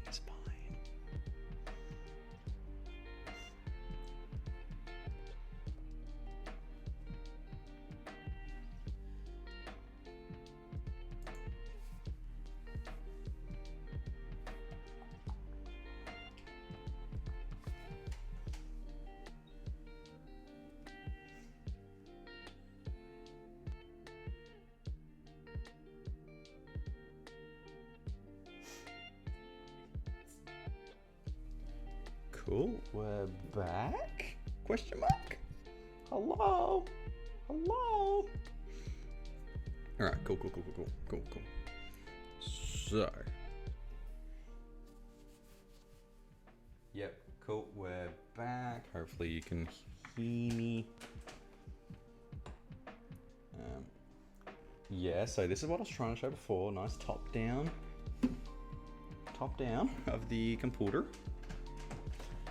is fine. Cool, we're back? Question mark? Hello? Hello? Alright, cool. So. Yep, cool, we're back. Hopefully you can hear me. Yeah, so this is what I was trying to show before. Nice top down of the computer.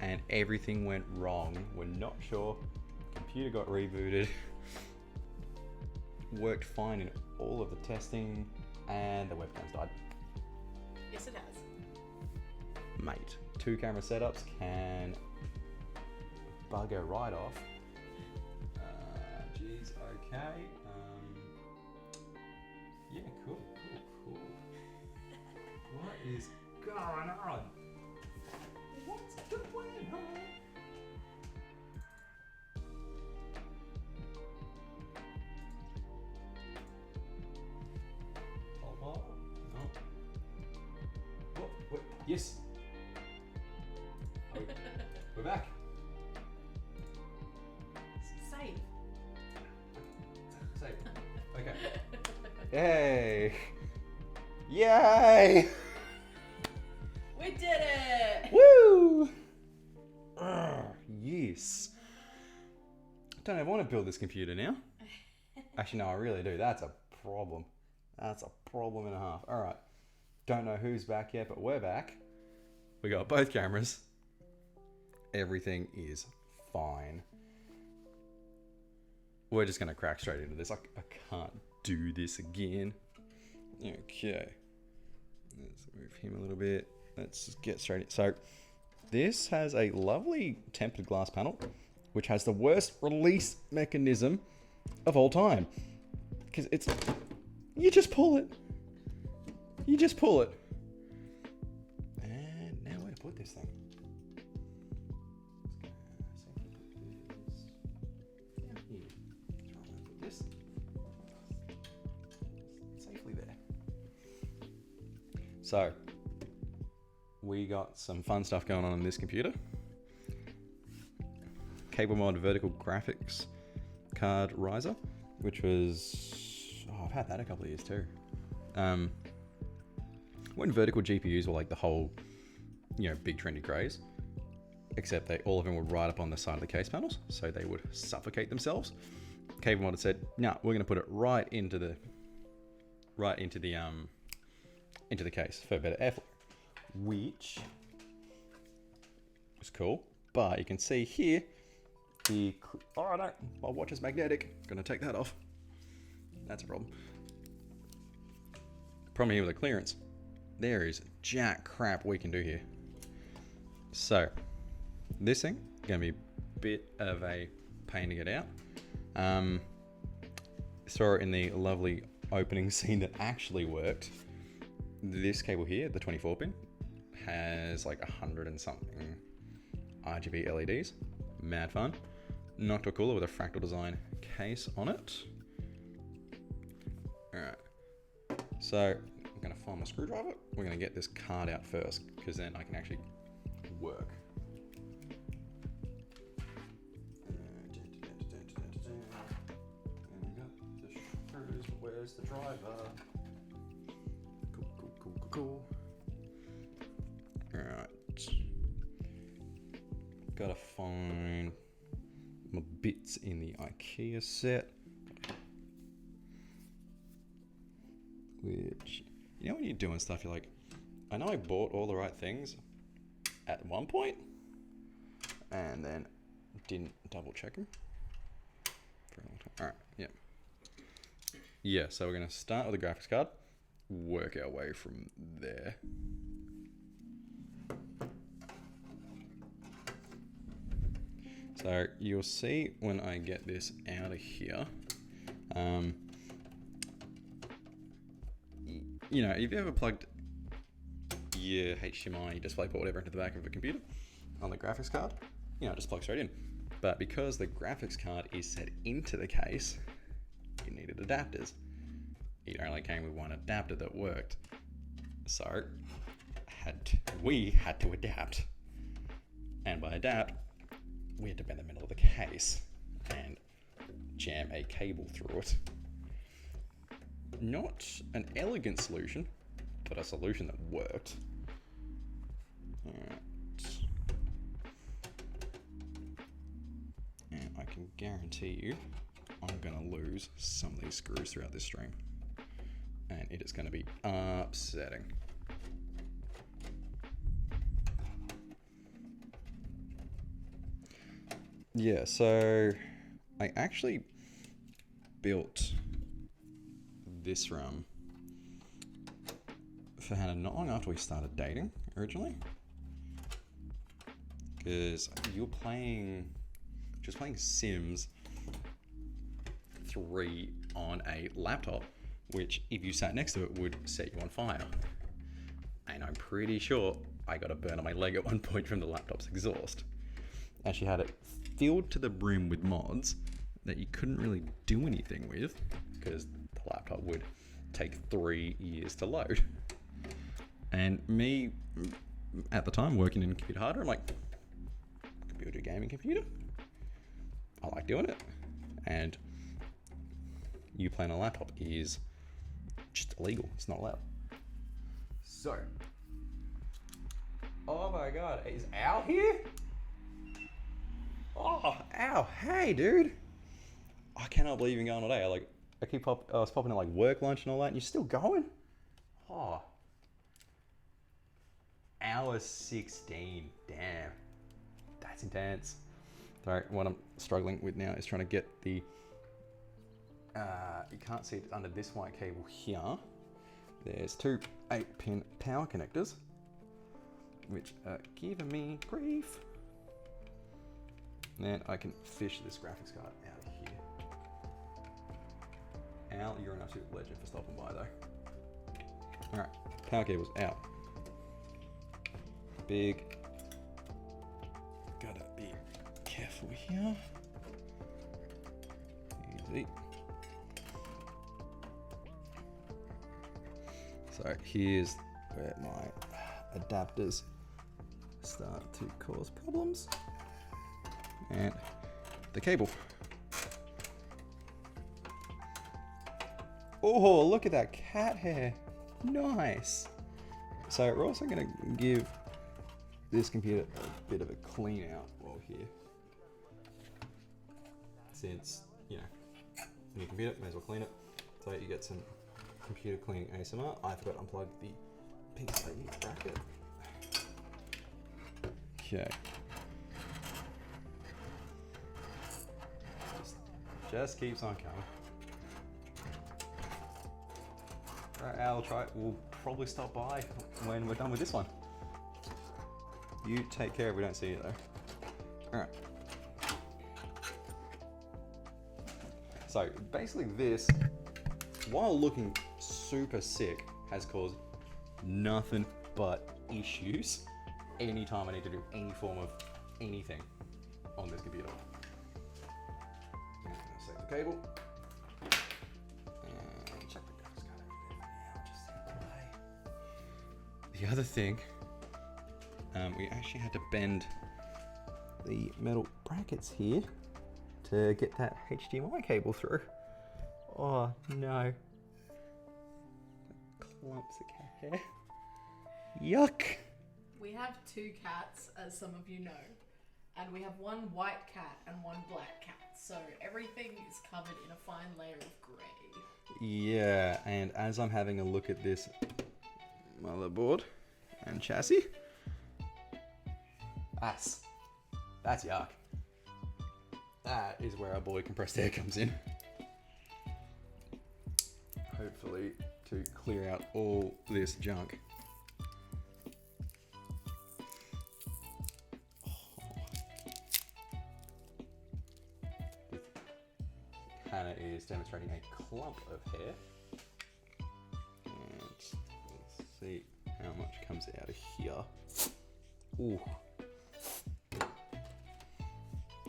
And everything went wrong. We're not sure. Computer got rebooted. Worked fine in all of the testing, and the webcam's died. Yes, it has. Mate, 2 camera setups can bugger right off. Geez, okay. Yeah, cool. What is going on? What's going on? Hello? No. What? Yes. We're back. Save. Save. Okay. Yay! Yay! We did it! Woo! Yes. Don't ever want to build this computer now. Actually, no, I really do. That's a problem. That's a problem and a half. All right. Don't know who's back yet, but we're back. We got both cameras. Everything is fine. We're just going to crack straight into this. I can't do this again. Okay. Let's move him a little bit. Let's just get straight in. So this has a lovely tempered glass panel, which has the worst release mechanism of all time. Because it's... You just pull it. You just pull it. And now where to put this thing? This safely there. So we got some fun stuff going on in this computer. Cable mod vertical graphics card riser, which was I've had that a couple of years too. When vertical GPUs were like the whole, big trendy craze, except all of them were right up on the side of the case panels, so they would suffocate themselves. Cable mod had said, "No, we're going to put it right into the case for better airflow," which was cool. But you can see here my watch is magnetic. Gonna take that off. That's a problem. Problem here with the clearance. There is jack crap we can do here. So this thing gonna be a bit of a pain to get out. Saw it in the lovely opening scene that actually worked. This cable here, the 24 pin, has like 100 and something RGB LEDs. Mad fun. Noctua cooler with a fractal design case on it. Alright. So I'm gonna find my screwdriver. We're gonna get this card out first, because then I can actually work. Where's the driver? Cool. Alright. Gotta find my bits in the IKEA set. Which, when you're doing stuff, you're like, I know I bought all the right things at one point, and then didn't double check them for a long time. Alright, yeah. Yeah, so we're going to start with the graphics card, work our way from there. So you'll see when I get this out of here, you know, if you ever plugged your HDMI, DisplayPort, whatever into the back of a computer on the graphics card, you know, it just plugs straight in. But because the graphics card is set into the case, you needed adapters. It only came with one adapter that worked. So we had to adapt. And by adapt, we had to bend the middle of the case and jam a cable through it. Not an elegant solution, but a solution that worked. Alright. And I can guarantee you I'm gonna lose some of these screws throughout this stream. And it is gonna be upsetting. Yeah, so I actually built this room for Hannah not long after we started dating originally, because you were just playing Sims 3 on a laptop, which if you sat next to it would set you on fire. And I'm pretty sure I got a burn on my leg at one point from the laptop's exhaust. And she had it filled to the brim with mods that you couldn't really do anything with because the laptop would take 3 years to load. And me, at the time, working in computer hardware, I'm like, computer gaming computer? I like doing it. And you playing on a laptop is just illegal. It's not allowed. So, oh my god, is Al here? Oh, Al, hey, dude. I cannot believe you've been going all day. I was popping at like work lunch and all that, and you're still going? Oh. Hour 16, damn. That's intense. Sorry, what I'm struggling with now is trying to get the, you can't see it under this white cable here. There's 2 8-pin power connectors, which are giving me grief. And then I can fish this graphics card out of here. Al, you're an absolute legend for stopping by though. Alright, power cables out. Big. Gotta be careful here. Easy. So here's where my adapters start to cause problems. And the cable. Oh, look at that cat hair. Nice. So we're also going to give this computer a bit of a clean out while here. Since, you know, new computer, may as well clean it. So you get some computer cleaning ASMR. I forgot to unplug the PCIe bracket. Okay. Just keeps on coming. Alright, Al, we'll probably stop by when we're done with this one. You take care if we don't see you though. Alright. So basically this, while looking super sick, has caused nothing but issues anytime I need to do any form of anything on this computer. Set the cable. And check the graphics card over there for now, just out of the way. The other thing, we actually had to bend the metal brackets here to get that HDMI cable through. Oh no. Clumps of cat hair. Yuck. We have 2 cats, as some of you know, and we have 1 white cat and 1 black cat. So everything is covered in a fine layer of grey. Yeah, and as I'm having a look at this motherboard and chassis, that's yuck. That is where our boy compressed air comes in. Hopefully to clear out all this junk. Hannah is demonstrating a clump of hair. And let's see how much comes out of here. Ooh.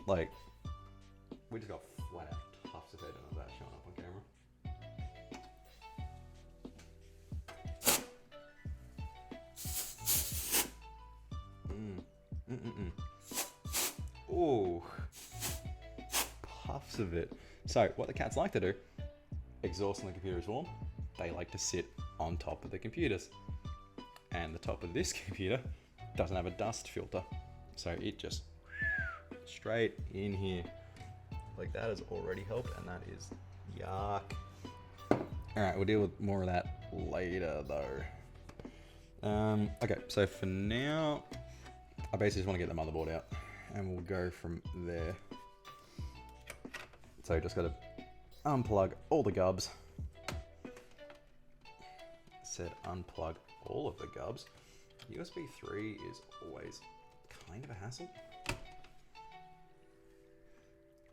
Like, we just got flat out tufts of hair, none of that showing up on camera. Ooh, puffs of it. So what the cats like to do, exhaust when the computer is warm, they like to sit on top of the computers. And the top of this computer doesn't have a dust filter. So it just straight in here. Like that has already helped, and that is yuck. All right, we'll deal with more of that later though. Okay, so for now, I basically just want to get the motherboard out and we'll go from there. So just got to unplug all the gubs. Said unplug all of the gubs. USB 3 is always kind of a hassle.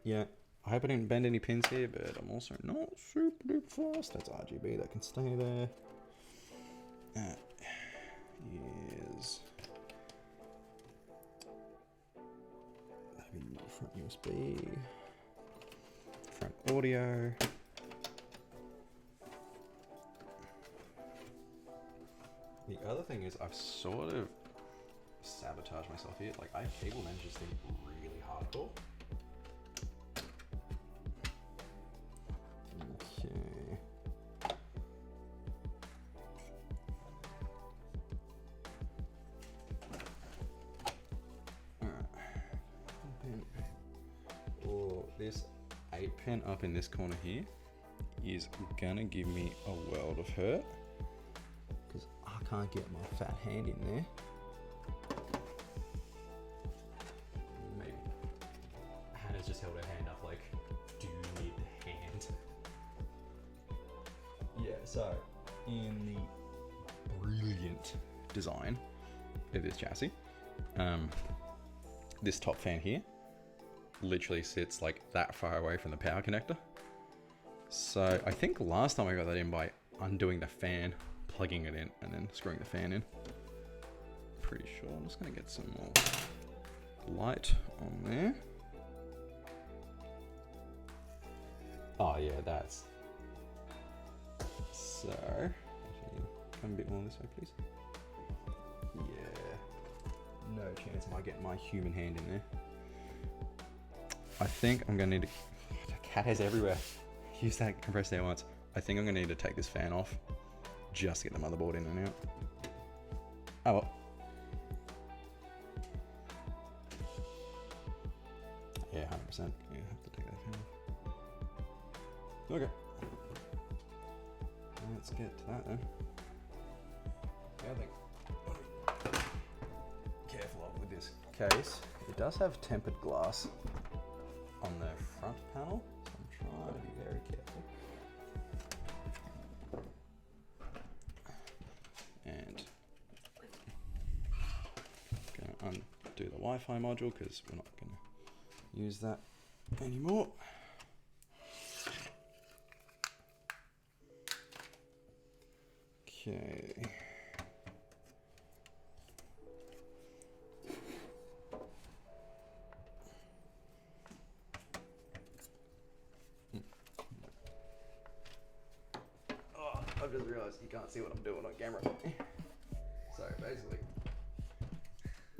Yeah, I hope I didn't bend any pins here, but I'm also not super duper fast. That's RGB, that can stay there. Is maybe front USB, front audio. The other thing is I've sort of sabotaged myself here. Like I have cable managed this thing really hardcore. Okay. Oh, this 8-pin up in this corner here is gonna give me a world of hurt because I can't get my fat hand in there. Maybe Hannah's just held her hand up like, do you need the hand? Yeah, so in the brilliant design of this chassis, this top fan here literally sits like that far away from the power connector. So I think last time I got that in by undoing the fan, plugging it in, and then screwing the fan in. Pretty sure. I'm just gonna get some more light on there. Oh yeah, that's... So, actually, come a bit more this way, please. Yeah, no chance of I getting my human hand in there. I think I'm gonna need to... The cat hairs everywhere. Use that compressed air once. I think I'm gonna need to take this fan off just to get the motherboard in and out. Oh well. Yeah, 100%. Yeah, have to take that fan off. Okay. Let's get to that then. Yeah, I think. Careful with this case. It does have tempered glass on the front panel, so I'm trying to be very careful. And I'm going to undo the Wi-Fi module because we're not going to use that anymore. Okay. I've just realised you can't see what I'm doing on camera. So basically,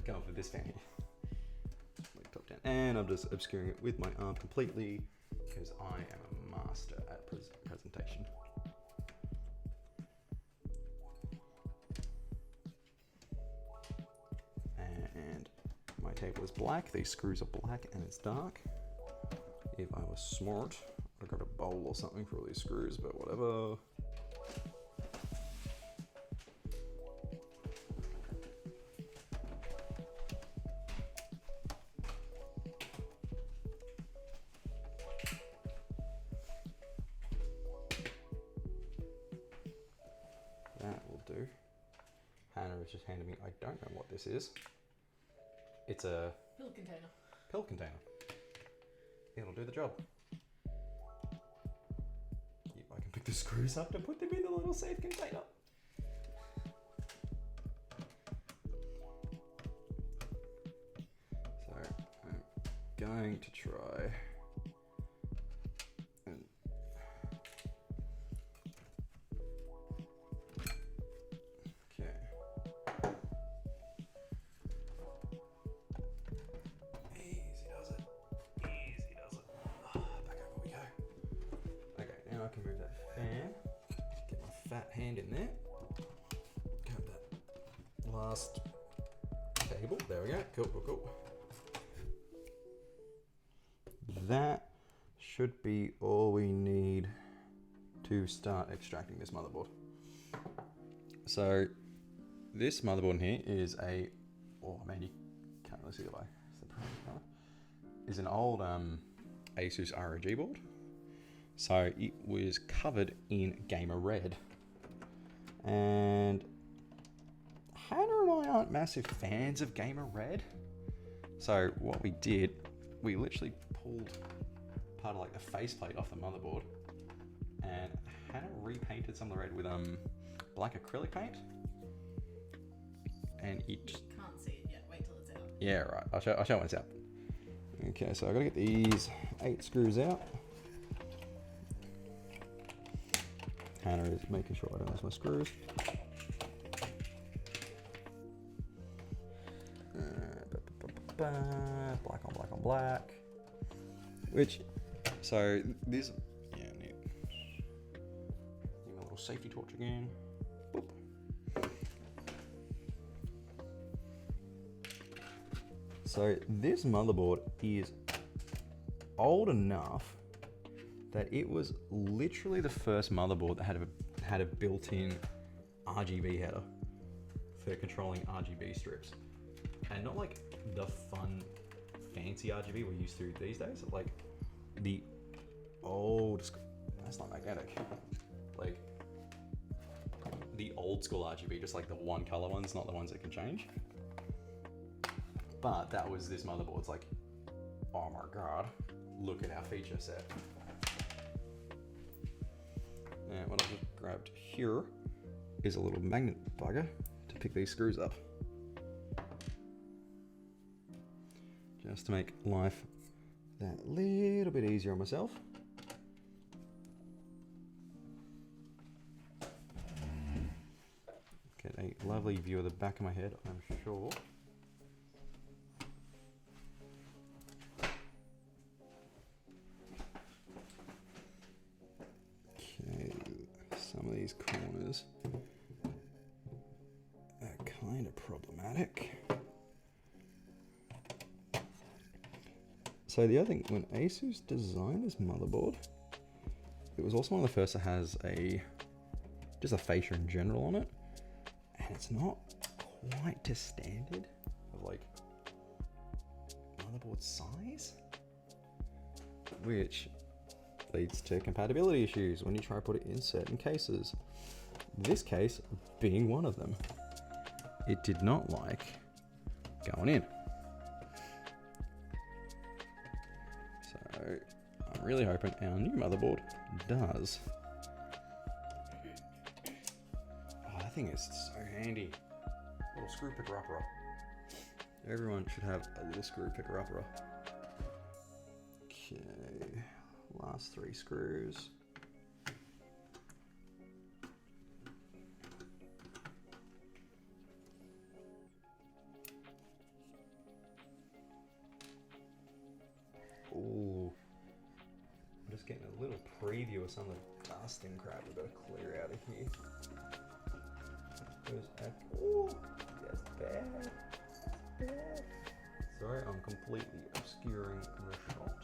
going for this fan here. Like top down. And I'm just obscuring it with my arm completely because I am a master at presentation. And my table is black, these screws are black and it's dark. If I was smart, I'd have got a bowl or something for all these screws, but whatever. That will do. Hannah has just handed me, I don't know what this is. It's a Pill container. pill container. It'll do the job. the screws up to put them in the little safe container. So I'm going to try and okay. Easy does it. Easy does it. Back over we go. Okay, now I can move that fan. Get my fat hand in there. Got that last cable. There we go. Cool, cool, cool. That should be all we need to start extracting this motherboard. So this motherboard in here is a, oh man, you can't really see it by the camera. Is an old Asus ROG board. So it was covered in Gamer Red. And Hannah and I aren't massive fans of Gamer Red. So what we did, we literally pulled part of like the faceplate off the motherboard, and Hannah repainted some of the red with black acrylic paint. And it just Can't see it yet. Wait till it's out. yeah, right. I'll show when it's out. Okay, so I gotta get these 8 screws out. Hannah is making sure I don't lose my screws. Black on black on black. Which, so this, yeah, need my little safety torch again. Boop. So this motherboard is old enough that it was literally the first motherboard that had a built-in RGB header for controlling RGB strips, and not like the fun, fancy RGB we're used to these days. Like the old, that's not magnetic. Like the old school RGB, just like the one color ones, not the ones that can change. But that was this motherboard's like, oh my god, look at our feature set. And what I've just grabbed here is a little magnet bugger to pick these screws up. Just to make life that little bit easier on myself. Get a lovely view of the back of my head, I'm sure. Okay, some of these corners are kind of problematic. So the other thing, when Asus designed this motherboard, it was also one of the first that has just a fascia in general on it, and it's not quite to standard of like motherboard size, which leads to compatibility issues when you try to put it in certain cases. This case being one of them. It did not like going in. So I'm really hoping our new motherboard does. Oh, that thing is so handy. Little screw picker upper. Everyone should have a little screw picker upper. Okay, last 3 screws. Ooh, I'm just getting a little preview of some of the dust and crap we better clear out of here. Ooh, that's bad. Bad. Sorry, I'm completely obscuring the shot.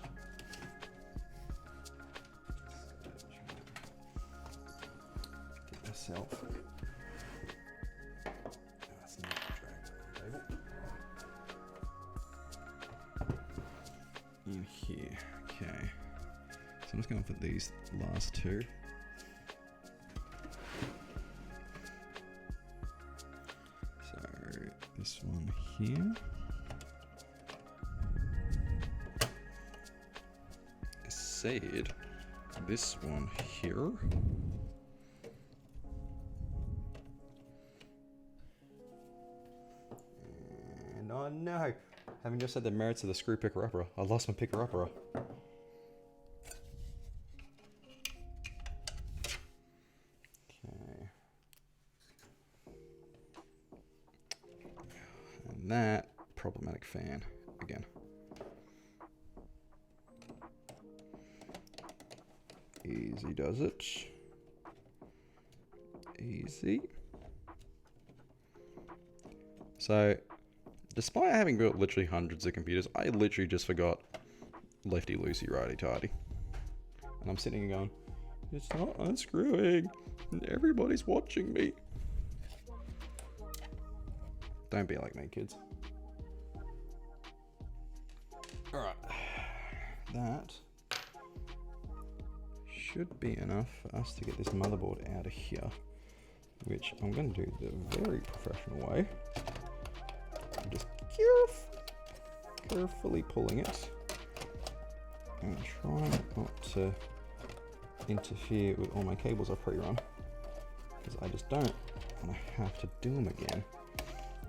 Get myself. That's not dragged on the table. In here, okay. So I'm just going to put these last 2. So this one here. Said this one here. Oh no! Having just said the merits of the screw picker-upper, I lost my picker-upper. Okay. And that problematic fan again. Easy does it. Easy. So, despite having built literally hundreds of computers, I literally just forgot lefty loosey righty tighty. And I'm sitting here going, it's not unscrewing. Everybody's watching me. Don't be like me, kids. Alright. That should be enough for us to get this motherboard out of here. Which I'm going to do the very professional way. I'm just carefully pulling it. And trying not to interfere with all my cables I pre-run. Because I just don't want to have to do them again.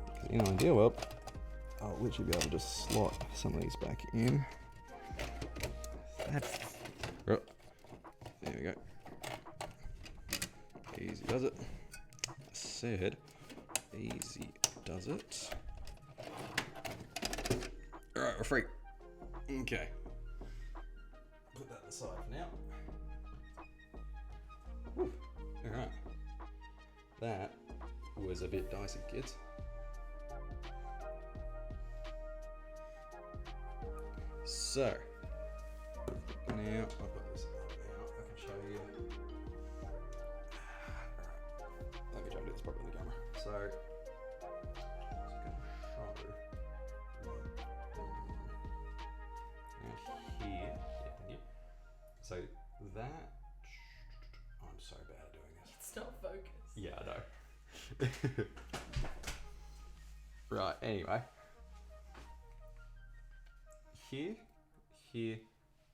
Because in an ideal world, I'll literally be able to just slot some of these back in. Oh, there we go. Easy does it. Said, easy does it. Alright, we're free. Okay. Put that aside for now. Alright. That was a bit dicey, kids. So, now I've got this up now. I can show you. Let me try to do this properly on the camera. So, here. So that. I'm so bad at doing this. It's not focused. Yeah, I know. Right. Anyway, here,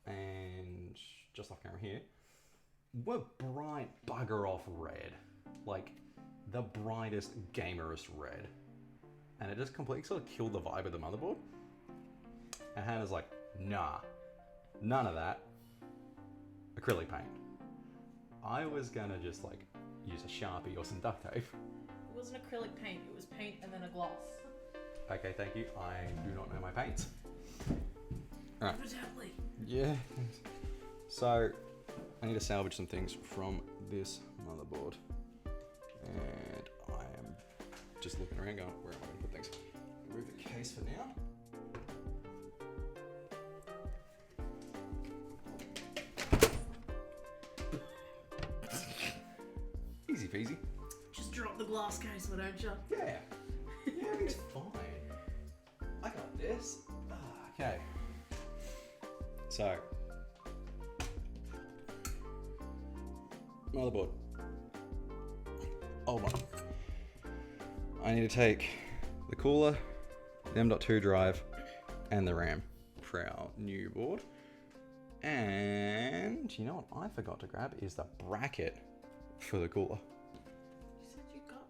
and just off camera here, we're bright bugger off red, like the brightest gamerest red, and it just completely sort of killed the vibe of the motherboard. And Hannah's like, nah, none of that. Acrylic paint. I was gonna just like use a Sharpie or some duct tape. It wasn't acrylic paint, it was paint and then a gloss. Okay, thank you. I do not know my paints. Alright. Evidently. Yeah. So, I need to salvage some things from this motherboard. And I am just looking around going, where am I going to put things? Remove the case for now. Easy peasy. Just drop the glass case, why don't you? Yeah. Yeah, everything's fine. I got this. Okay. So, motherboard. Hold on. I need to take the cooler, the M.2 drive, and the RAM for our new board. And you know what I forgot to grab is the bracket for the cooler. You said you got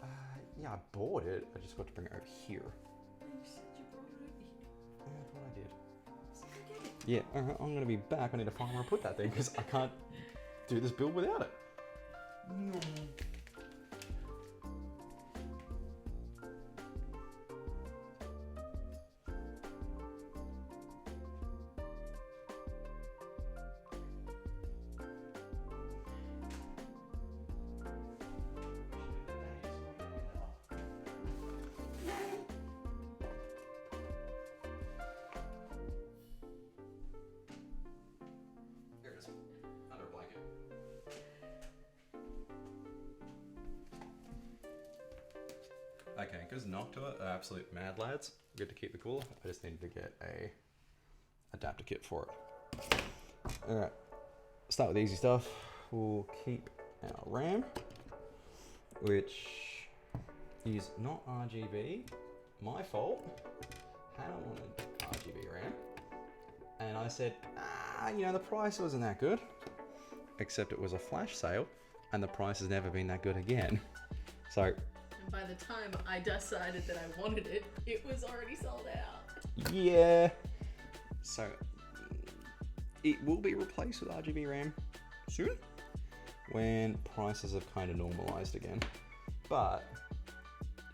it. Yeah, I bought it. I just got to bring it over here. You said you brought it over here. I thought I did. So go get it. Yeah, alright, I'm gonna be back. I need to find where I put that thing because I can't do this build without it. Here it is, under a blanket. Okay, because Noctua are absolute mad lads. Good to keep the cooler. I just need to get a adapter kit for it. Alright, start with the easy stuff. We'll keep our RAM, which is not RGB. My fault. Hannah wanted RGB RAM. And I said, you know, the price wasn't that good. Except it was a flash sale, and the price has never been that good again. So, And by the time I decided that I wanted it, it was already sold out. Yeah. So it will be replaced with RGB RAM soon when prices have kind of normalized again. But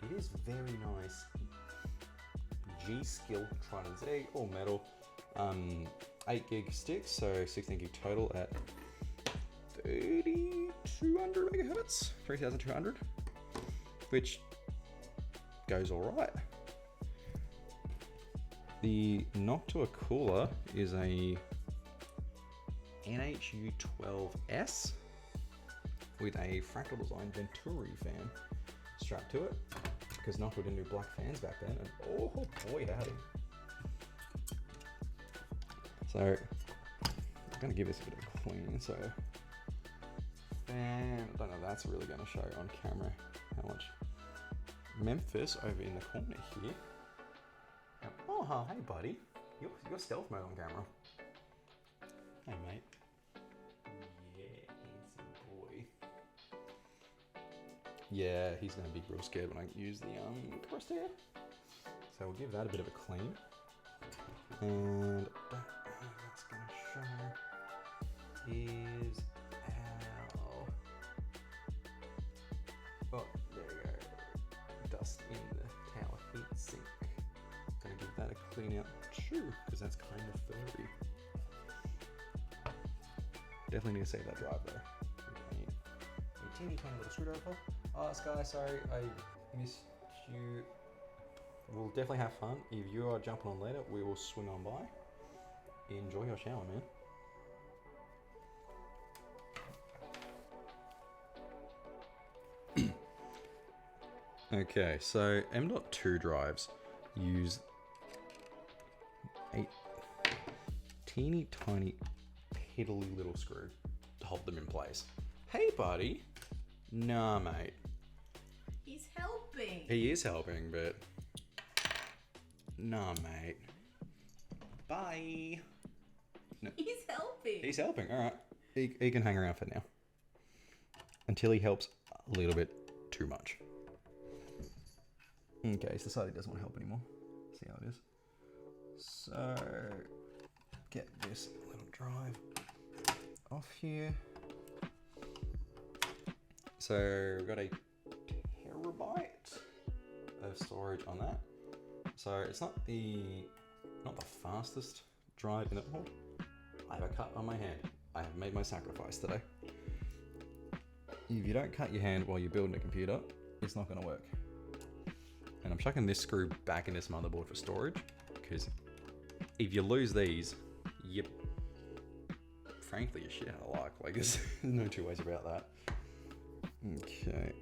it is very nice. G.Skill Trident Z, all metal. 8 gig sticks, so 16 gig total at 3200 megahertz, 3200, which goes all right. The Noctua cooler is a NHU12S with a Fractal Design Venturi fan strapped to it, because Noctua didn't do black fans back then, and oh boy howdy. So I'm gonna give this a bit of a clean. So fan, I don't know if that's really gonna show on camera how much. Memphis over in the corner here. Oh, hey buddy, you're stealth mode on camera. Hey mate. Yeah, handsome boy. Yeah, he's gonna be real scared when I use the crosshair. So we'll give that a bit of a clean. And that's gonna show is our, oh, there we go, dust in the tower heat sink. Gonna give that a clean out too, because that's kind of furry. Definitely need to save that drive though. I need a teeny tiny little screwdriver. Oh, Sky, sorry, I missed you. We'll definitely have fun. If you are jumping on later, we will swing on by. Enjoy your shower, man. Okay, so M.2 drives use a teeny tiny piddly little screw to hold them in place. Hey buddy. Nah mate. He's helping. He is helping, but nah mate. Bye. No. He's helping. He's helping, alright. He can hang around for now. Until he helps a little bit too much. Okay, he's decided he doesn't want to help anymore. See how it is. So, get this little drive off here. So, we've got a terabyte of storage on that. So, it's not the fastest drive in the world. I have a cut on my hand. I have made my sacrifice today. If you don't cut your hand while you're building a computer, it's not going to work. And I'm chucking this screw back in this motherboard for storage, because if you lose these, yep, frankly, you're shit out of luck. Like, there's no two ways about that. Okay.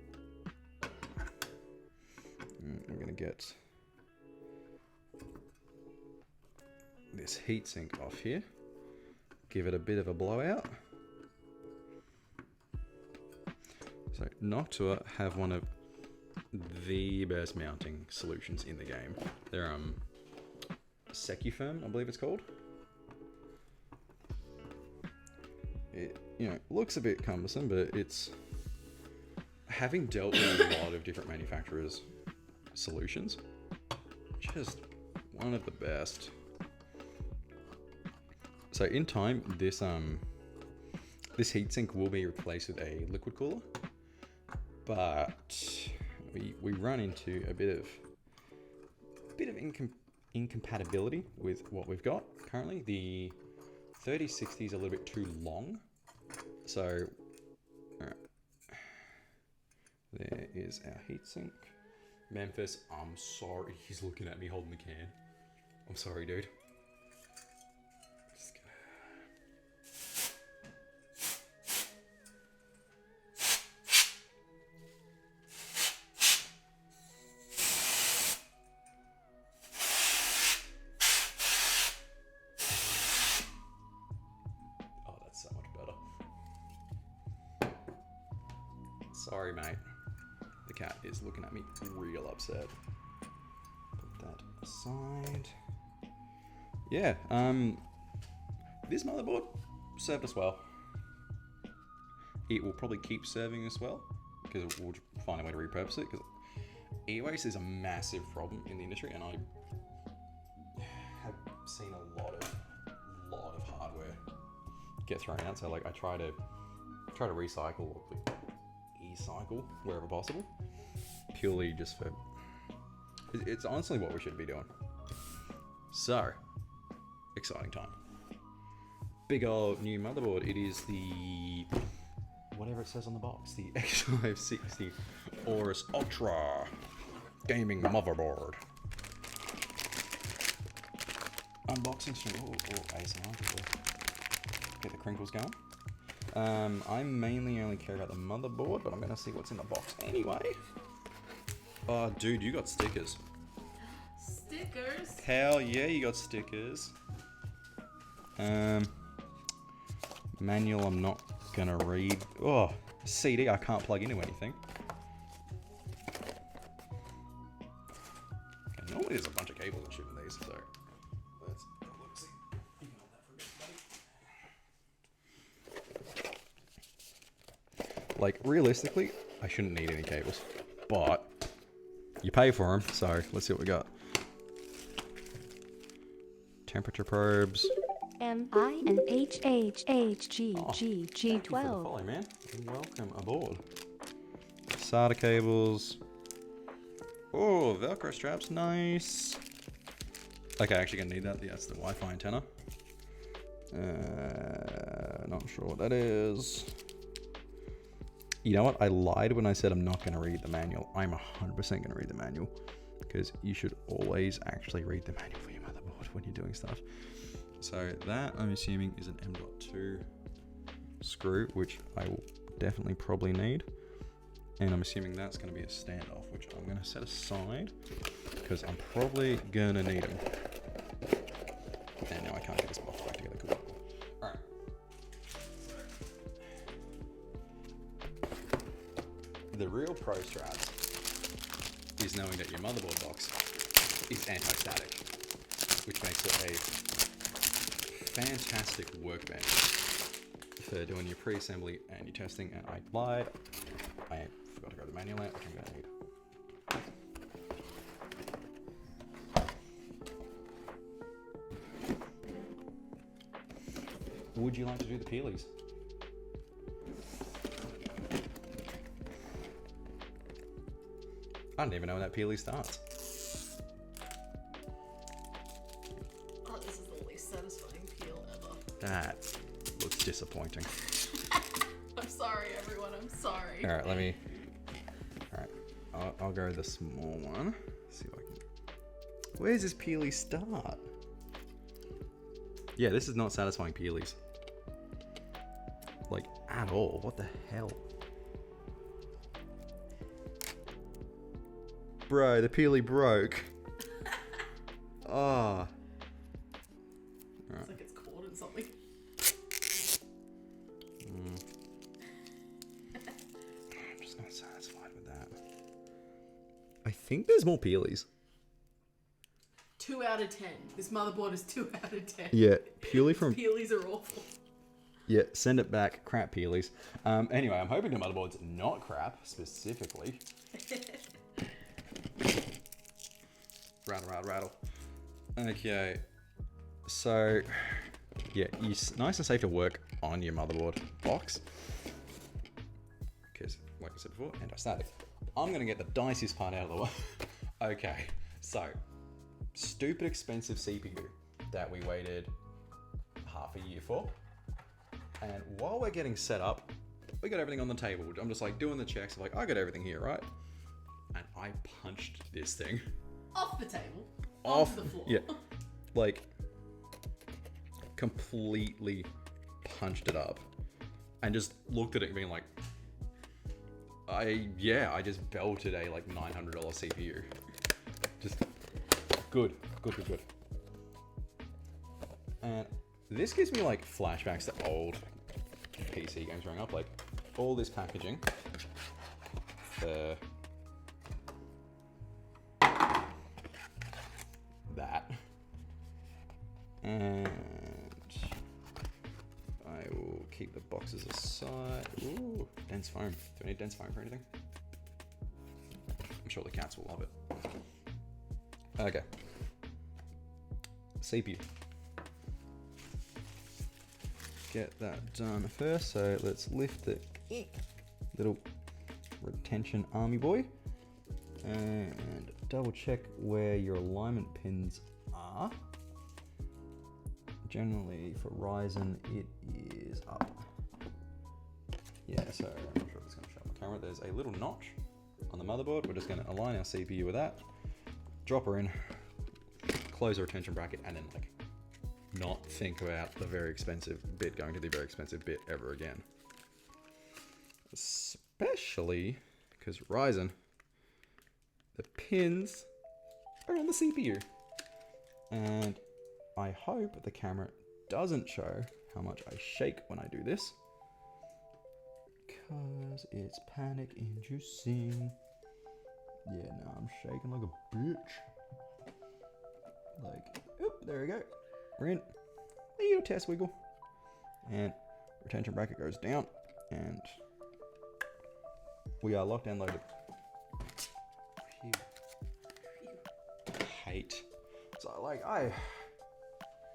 We're going to get this heatsink off here. Give it a bit of a blowout. So Noctua have one of the best mounting solutions in the game. They're Secufirm, I believe it's called. It, you know, looks a bit cumbersome, but it's, having dealt with a lot of different manufacturers' solutions, just one of the best. So in time, this heatsink will be replaced with a liquid cooler, but we run into a bit of incompatibility with what we've got currently. The 3060 is a little bit too long, so all right. There is our heatsink. Memphis, I'm sorry, he's looking at me holding the can. I'm sorry, dude. Sorry, mate. The cat is looking at me real upset. Put that aside. Yeah, this motherboard served us well. It will probably keep serving us well, because we'll find a way to repurpose it, because e-waste is a massive problem in the industry, and I have seen a lot of hardware get thrown out. So like I try to recycle or e-cycle wherever possible, purely just for it's honestly what we should be doing. So exciting time. Big old new motherboard. It is the whatever it says on the box, the X560 Aorus Ultra gaming motherboard. Unboxing stream. Oh, ASMR. Get the crinkles going. I mainly only care about the motherboard, but I'm gonna see what's in the box anyway. Oh, dude, you got stickers. Stickers? Hell yeah, you got stickers. Manual, I'm not gonna read. Oh, CD, I can't plug into anything. Okay, normally there's a bunch of cables and shit in these, so let's have a look. See, you can hold that for a bit, buddy. Like, realistically, I shouldn't need any cables, but you pay for them, so let's see what we got. Temperature probes. MINHHHGG Thank you for the G12. follow, man. Welcome aboard. SATA cables. Oh, Velcro straps, nice. Okay, actually gonna need that. Yeah, that's the Wi-Fi antenna. Not sure what that is. You know what? I lied when I said I'm not gonna read the manual. I'm 100% gonna read the manual, because you should always actually read the manual for your motherboard when you're doing stuff. So that, I'm assuming, is an M.2 screw, which I will definitely probably need. And I'm assuming that's going to be a standoff, which I'm going to set aside, because I'm probably going to need them. And now I can't get this box back together. Cool. Alright. The real pro strat is knowing that your motherboard box is anti-static, which makes it a fantastic workbench for doing your pre-assembly and your testing. And I lied. I forgot to grab the manual out, which I'm going to need. Would you like to do the peelies? I don't even know when that peelie starts. That looks disappointing. I'm sorry, everyone. I'm sorry. All right, let me. All right, I'll go the small one. See if I can. Where's this peely start? Yeah, this is not satisfying peelies. Like at all. What the hell? Bro, the peely broke. Ah. It's like it's caught in something. I'm just not satisfied with that. I think there's more peelies. 2 out of 10. This motherboard is 2 out of 10. Yeah, purely from... Peelies are awful. Yeah, send it back. Crap peelies. Anyway, I'm hoping the motherboard's not crap, specifically. Rattle. Okay. So, yeah, it's nice and safe to work on your motherboard box. Because, like I said before, anti-static. I'm going to get the diciest part out of the way. Okay, so, stupid expensive CPU that we waited half a year for. And while we're getting set up, we got everything on the table. I'm just like doing the checks, like, I got everything here, right? And I punched this thing. Off the table. Off the floor. Yeah. Like, completely punched it up. And just looked at it being like, I just belted a like $900 CPU. Just good. And this gives me like flashbacks to old PC games growing up, like all this packaging. That. And I will keep the boxes aside. Ooh, dense foam. Do I need dense foam for anything? I'm sure the cats will love it. Okay. CPU. Get that done first. So let's lift the little retention army boy and double check where your alignment pins are. Generally for Ryzen it is up. Yeah, so I'm not sure if it's going to show on the camera. There's a little notch on the motherboard. We're just going to align our CPU with that, drop her in, close the retention bracket, and then like not think about the very expensive bit going to the very expensive bit ever again. Especially because Ryzen, the pins are on the CPU. And I hope the camera doesn't show how much I shake when I do this, because it's panic inducing. Yeah, no, I'm shaking like a bitch. Like, oop, there we go. We're in. Little test wiggle. And retention bracket goes down. And we are locked and loaded. Phew. Hate. So, like, I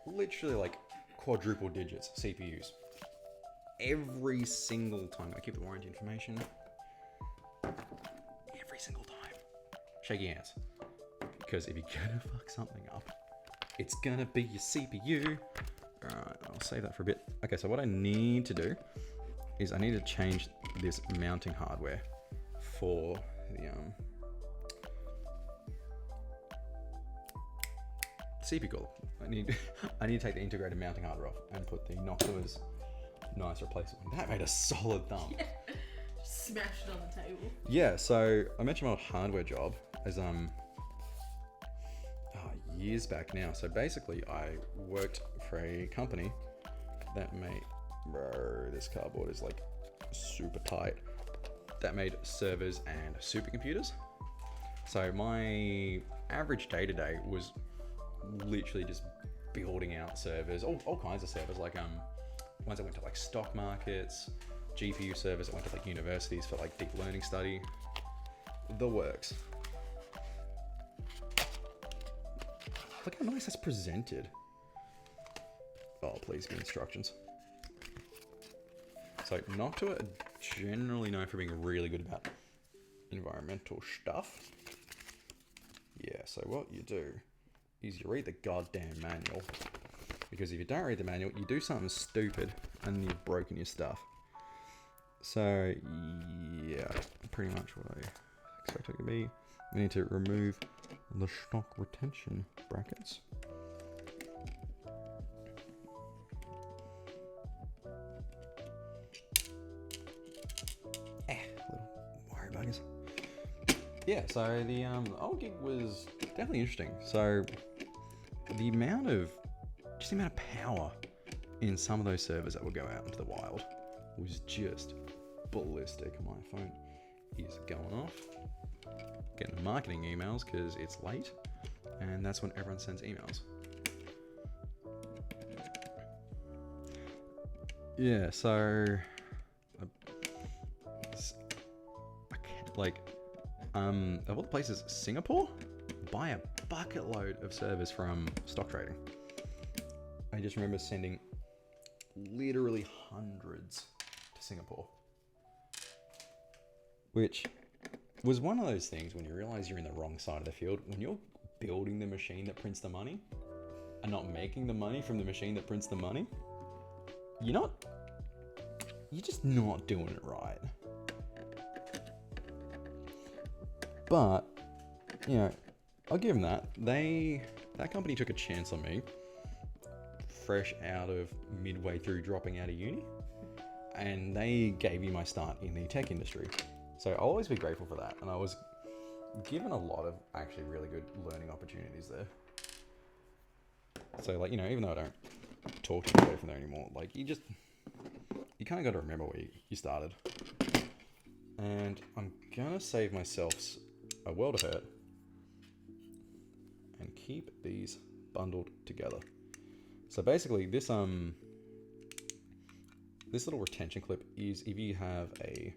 literally, like, quadruple digits CPUs. Every single time. I keep the warranty information. Every single time. Shaky hands. Because if you're gonna fuck something up, it's gonna be your CPU. Alright, I'll save that for a bit. Okay, so what I need to do is I need to change this mounting hardware for the CPU cooler. I need to take the integrated mounting hardware off and put the Noctua's nice replacement. That made a solid thumb. Yeah. Just smashed it on the table. Yeah, so I mentioned my hardware job as years back now. So basically I worked for a company that made, bro, this cardboard is like super tight, that made servers and supercomputers. So my average day to day was literally just building out servers, all kinds of servers, like ones that went to like stock markets, GPU servers that went to like universities for like deep learning study, the works. Look how nice that's presented. Oh, please give me instructions. So Noctua are generally known for being really good about environmental stuff. Yeah, so what you do is you read the goddamn manual. Because if you don't read the manual, you do something stupid and you've broken your stuff. So yeah, pretty much what I expect it to be. We need to remove the stock retention brackets. Little wire buggers. Yeah, so the old gig was definitely interesting. So the amount of power in some of those servers that would go out into the wild was just ballistic. My phone is going off. Getting the marketing emails because it's late, and that's when everyone sends emails. Yeah, so like of all the places, Singapore buy a bucket load of servers from stock trading. I just remember sending literally hundreds to Singapore, which was one of those things when you realize you're in the wrong side of the field. When you're building the machine that prints the money and not making the money from the machine that prints the money, you're just not doing it right. But, you know, I'll give them that. That company took a chance on me, fresh out of midway through dropping out of uni, and they gave me my start in the tech industry. So I'll always be grateful for that. And I was given a lot of actually really good learning opportunities there. So, like, you know, even though I don't talk to anybody from there anymore, like, you kind of got to remember where you started. And I'm gonna save myself a world of hurt and keep these bundled together. So basically this little retention clip is if you have a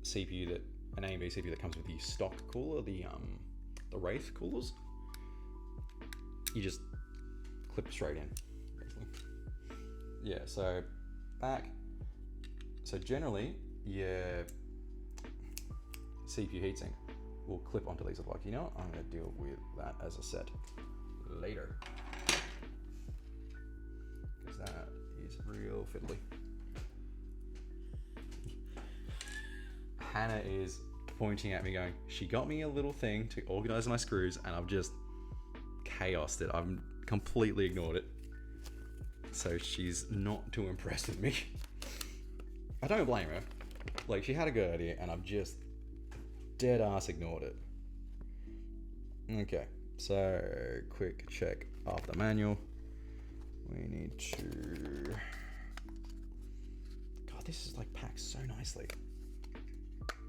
CPU that an A and B CPU that comes with the stock cooler, the Wraith coolers. You just clip straight in, basically. Yeah, so back. So generally, your CPU heatsink will clip onto these. Like, you know what? I'm going to deal with that as a set later. Because that is real fiddly. Hannah is pointing at me going, she got me a little thing to organize my screws and I've just chaosed it. I've completely ignored it. So she's not too impressed with me. I don't blame her. Like, she had a good idea and I've just dead ass ignored it. Okay, so quick check of the manual. We need to... God, this is like packed so nicely.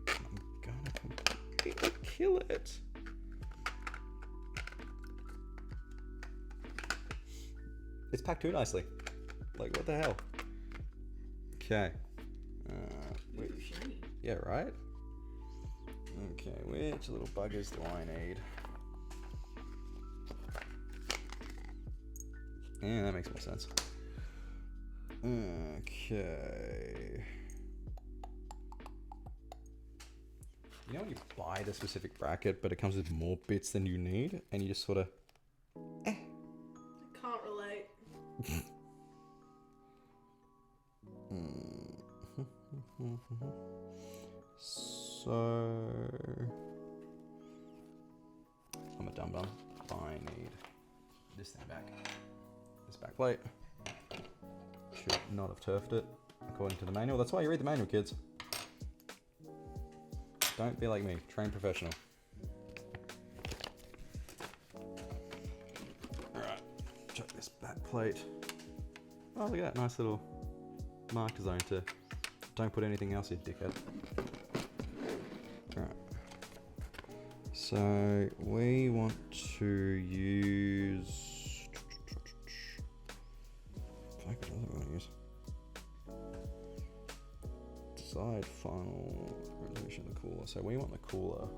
I'm gonna completely kill it. It's packed too nicely. Like, what the hell? Okay. Wait. Yeah, right? Okay, which little buggers do I need? Yeah, that makes more sense. Okay. You know when you buy the specific bracket, but it comes with more bits than you need, and you just sort of... I can't relate. So... I'm a dum-dum. I need this thing back. This back plate. Should not have turfed it, according to the manual. That's why you read the manual, kids. Don't be like me. Train professional. Alright. Check this back plate. Oh, look at that. Nice little marker zone to... Don't put anything else in, dickhead. Alright. So, we want to use... Fuck, what else am I going to use? Decide final resolution of the cooler. So we want the cooler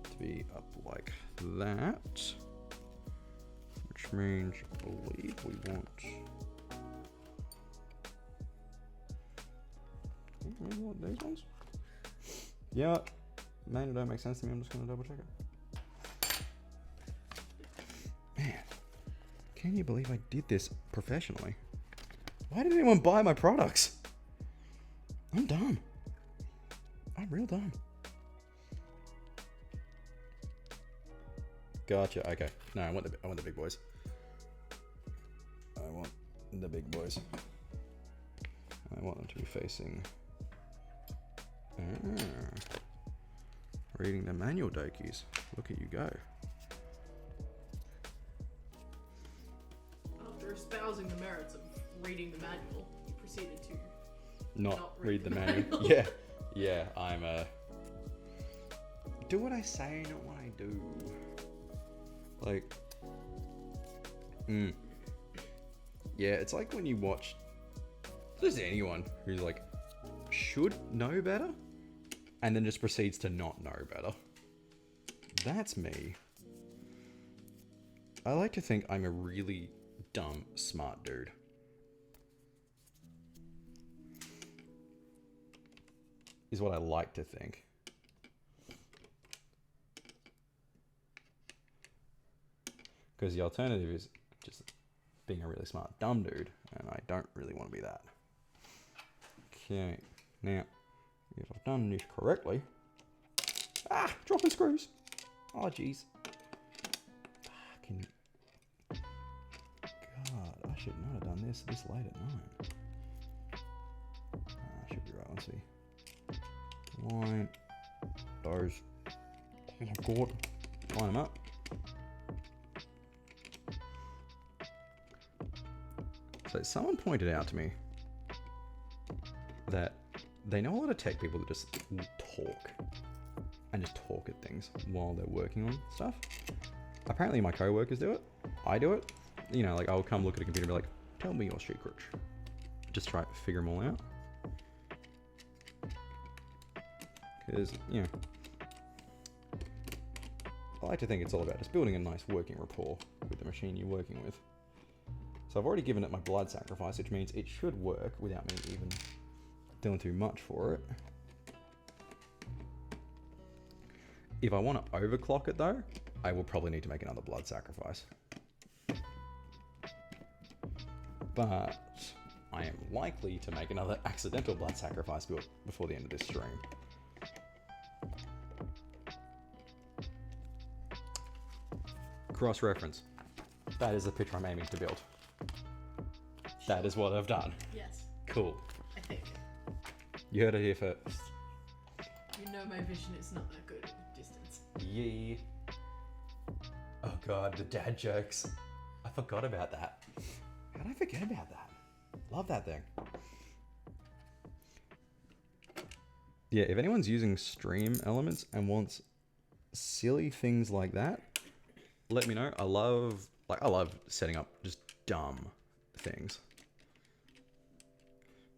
to be up like that. Which means, I believe we want... What, these ones? Yeah, manual don't make sense to me. I'm just going to double check it. Man, can you believe I did this professionally? Why did anyone buy my products? I'm dumb. I'm real dumb. Gotcha. Okay. No, I want the big boys. I want the big boys. I want them to be facing... Reading the manual, Dokies. Look at you go. After espousing the merits of reading the manual, you proceeded to Not read the manual. manual. Yeah. Yeah, I'm do what I say, not what I do. Like... Yeah, it's like when you watch... There's anyone who's like, should know better, and then just proceeds to not know better. That's me. I like to think I'm a really dumb, smart dude. Is what I like to think. Because the alternative is just being a really smart, dumb dude, and I don't really want to be that. Okay, now, if I've done this correctly... Ah! Dropping screws! Oh, jeez. Fucking... God, I should not have done this late at night. I should be right, let's see. Line those. Oh my god. Line them up. So someone pointed out to me that they know a lot of tech people that just talk and just talk at things while they're working on stuff. Apparently my co-workers do it. I do it. You know, like I'll come look at a computer and be like, tell me your secrets. Just try to figure them all out. Because, you know, I like to think it's all about just building a nice working rapport with the machine you're working with. So I've already given it my blood sacrifice, which means it should work without me even doing too much for it. If I want to overclock it though, I will probably need to make another blood sacrifice. But I am likely to make another accidental blood sacrifice build before the end of this stream. Cross-reference. That is the picture I'm aiming to build. That is what I've done. Yes, Cool. I think. You heard it here first. You know my vision is not that good at distance. Yee. Oh god, the dad jokes. I forgot about that. How did I forget about that? Love that thing. Yeah, if anyone's using Stream Elements and wants silly things like that, let me know. I love setting up just dumb things.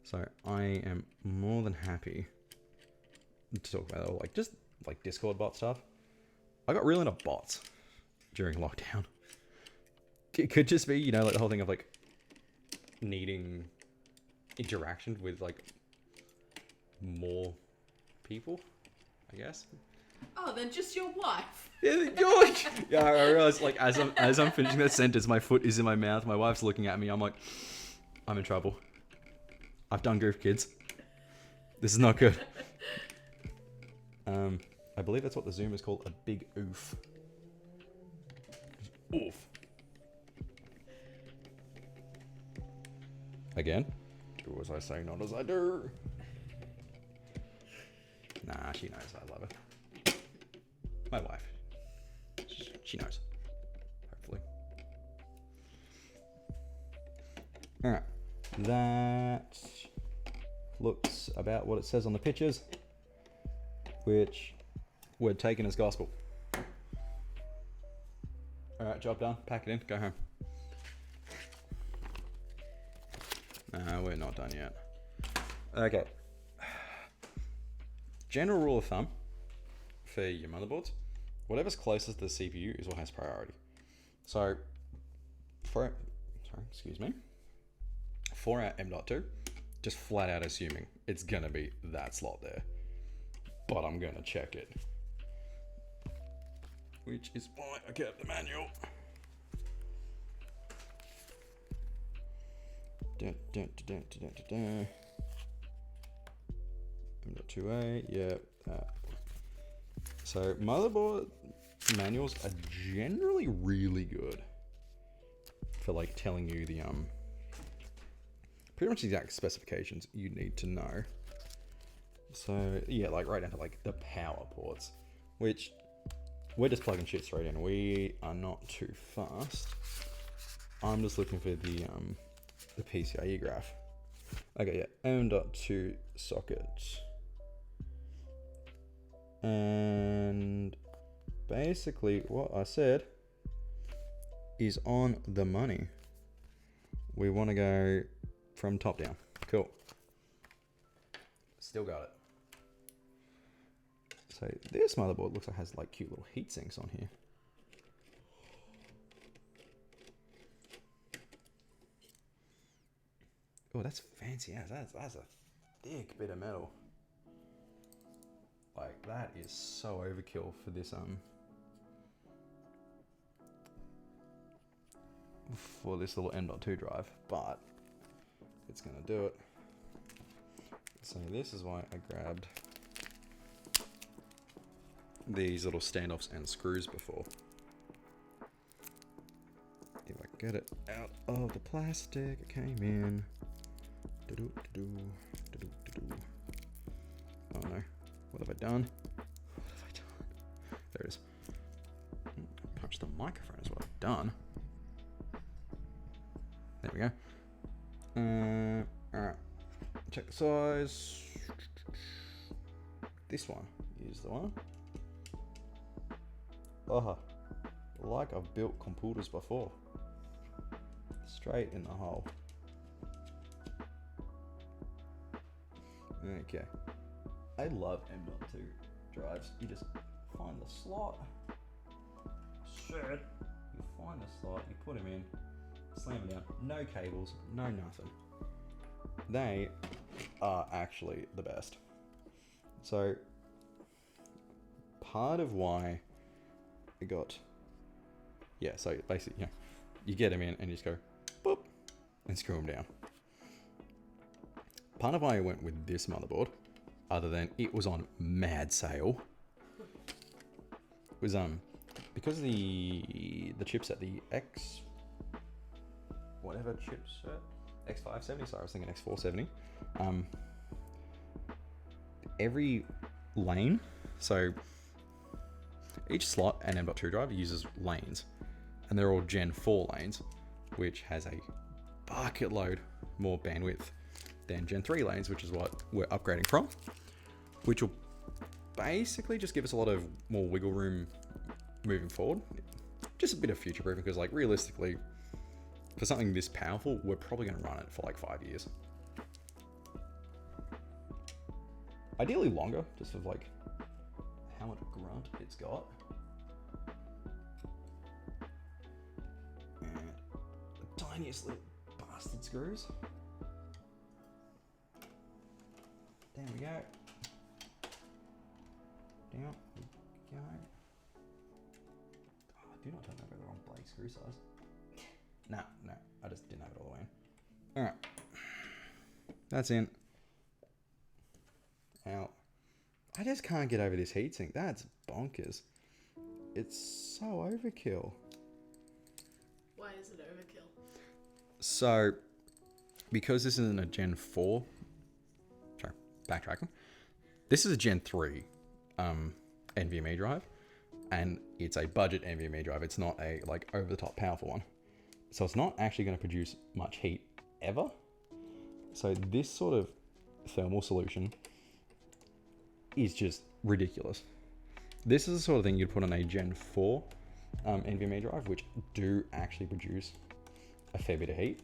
So I am more than happy to talk about it, just like Discord bot stuff. I got real into bots during lockdown. It could just be, you know, like the whole thing of like needing interaction with like more people, I guess. Oh, then just your wife. Yeah, George. Yeah, I realized like as I'm finishing that sentence, my foot is in my mouth. My wife's looking at me. I'm like, I'm in trouble. I've done goof, kids. This is not good. I believe that's what the Zoom is called, a big oof. Oof. Again, do as I say, not as I do. Nah, she knows I love her. My wife. She knows. Hopefully. Alright. That looks about what it says on the pictures, which we're taken as gospel. Alright, job done. Pack it in. Go home. Nah, we're not done yet. Okay. General rule of thumb for your motherboards, whatever's closest to the CPU is what has priority. So, for our M.2, just flat out assuming it's gonna be that slot there. But I'm gonna check it. Which is why I kept the manual. M.2A, yeah. So motherboard manuals are generally really good for like telling you the pretty much the exact specifications you need to know. So yeah, like right down to like the power ports, which we're just plugging shit straight in. We are not too fast. I'm just looking for the PCIe graph. Okay, yeah, M.2 socket. And basically what I said is on the money. We want to go from top down. Cool. Still got it. So this motherboard looks like it has like cute little heat sinks on here. Oh, that's fancy ass. That's a thick bit of metal. Like that is so overkill for this little M.2 drive, but it's gonna do it. So this is why I grabbed these little standoffs and screws before. If I get it out of the plastic, it came in. Oh no, what have I done? There it is. Punch the microphone is what I've done. There we go. Alright, check the size. This one is the one. Oh, like I've built computers before. Straight in the hole. Okay. I love M.2 drives. You just find the slot. Shit. You find the slot, you put them in, slam it down. No cables, no nothing. They are actually the best. So, part of why I got... Yeah, so basically, you get them in and you just go, boop, and screw them down. Part of why I went with this motherboard, other than it was on mad sale, was because the chipset, the X whatever chipset, X570, sorry I was thinking X470, every lane, so each slot and M.2 drive uses lanes, and they're all Gen 4 lanes, which has a bucket load more bandwidth than Gen 3 lanes, which is what we're upgrading from, which will basically just give us a lot of more wiggle room moving forward. Just a bit of future proofing, because like realistically, for something this powerful, we're probably going to run it for like 5 years. Ideally longer, just for like how much grunt it's got. And the tiniest little bastard screws. There we go. Down we go. Oh, do not turn over the wrong blade screw size. No, I just didn't have it all the way in. Alright. That's in. Out. I just can't get over this heatsink. That's bonkers. It's so overkill. Why is it overkill? So, because this isn't a Gen 4... Sorry, backtracking. This is a Gen 3 NVMe drive. And it's a budget NVMe drive. It's not a like over-the-top powerful one. So it's not actually going to produce much heat ever. So this sort of thermal solution is just ridiculous. This is the sort of thing you'd put on a Gen 4 NVMe drive, which do actually produce a fair bit of heat.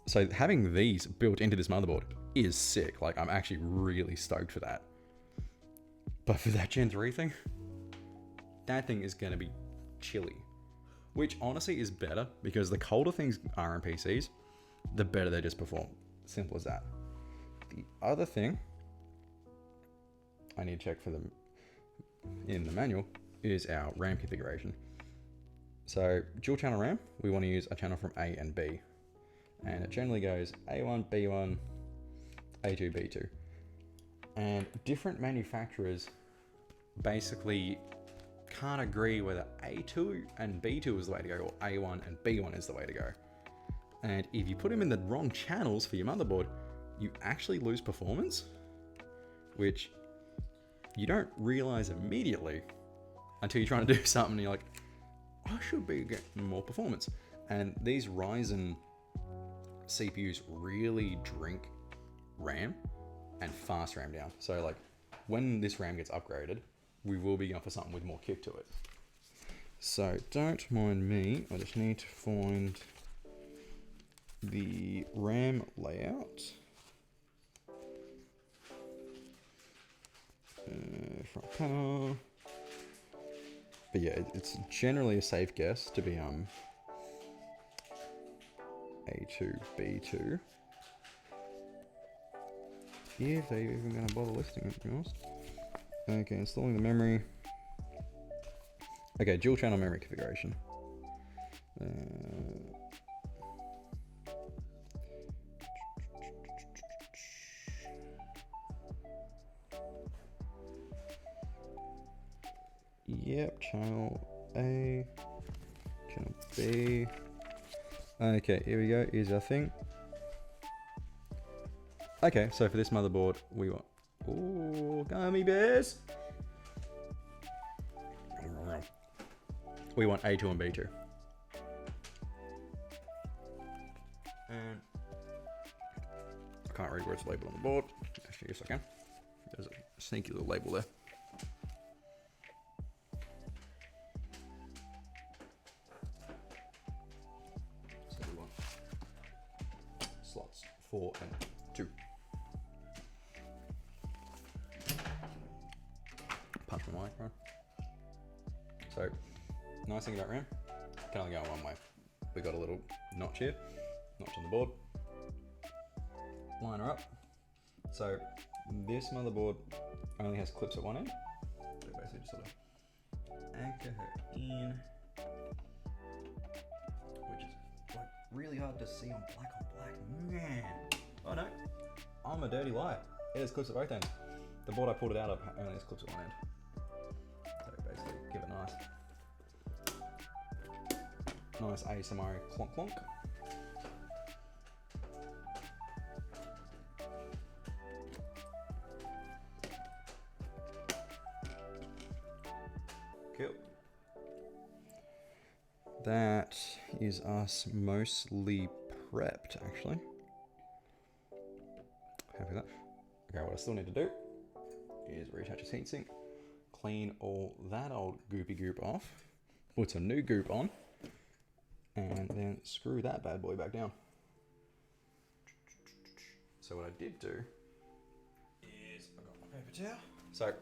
So having these built into this motherboard is sick. Like, I'm actually really stoked for that. But for that Gen 3 thing, that thing is going to be chilly. Which honestly is better, because the colder things are in PCs, the better they just perform. Simple as that. The other thing I need to check for them in the manual is our RAM configuration. So dual channel RAM, we want to use a channel from A and B. And it generally goes A1, B1, A2, B2. And different manufacturers basically can't agree whether A2 and B2 is the way to go, or A1 and B1 is the way to go. And if you put them in the wrong channels for your motherboard, you actually lose performance, which you don't realize immediately until you're trying to do something and you're like, I should be getting more performance. And these Ryzen CPUs really drink RAM and fast RAM down. So like when this RAM gets upgraded, we will be going for something with more kick to it. So don't mind me, I just need to find the RAM layout. Front panel. But yeah, it's generally a safe guess to be A2, B2. If they're even going to bother listing it, to be honest. Okay, installing the memory. Okay, dual channel memory configuration. Yep, channel A, channel B. Okay, here we go. Here's our thing. Okay, so for this motherboard, we want... Ooh, gummy bears! We want A2 and B2. And I can't read where it's labeled on the board. Actually, yes I can. There's a sneaky little label there. So we want slots 4 and 2. nice thing about RAM, can only go one way. We got a little notch here, notch on the board. Line her up. So this motherboard only has clips at one end. So basically just sort of anchor her in, which is like really hard to see on black, man. Oh no, I'm a dirty liar. It has clips at both ends. The board I pulled it out of only has clips at one end. So basically give it nice ASMR clonk clonk. Cool. That is us mostly prepped, actually. Happy with that. Okay, what I still need to do is reattach his heatsink, clean all that old goopy goop off, put some new goop on, and then screw that bad boy back down. So what I did do is I got my paper towel. So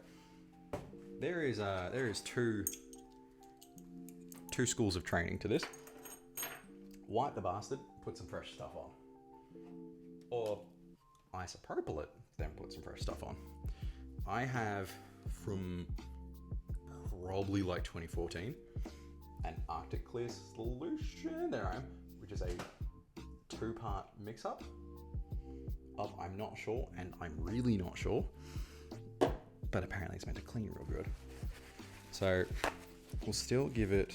there is two schools of training to this. Wipe the bastard, put some fresh stuff on, or isopropyl it, then put some fresh stuff on. I have from probably like 2014 an Arctic Clear solution, there I am, which is a 2-part mix-up of I'm not sure and I'm really not sure, but apparently it's meant to clean real good. So we'll still give it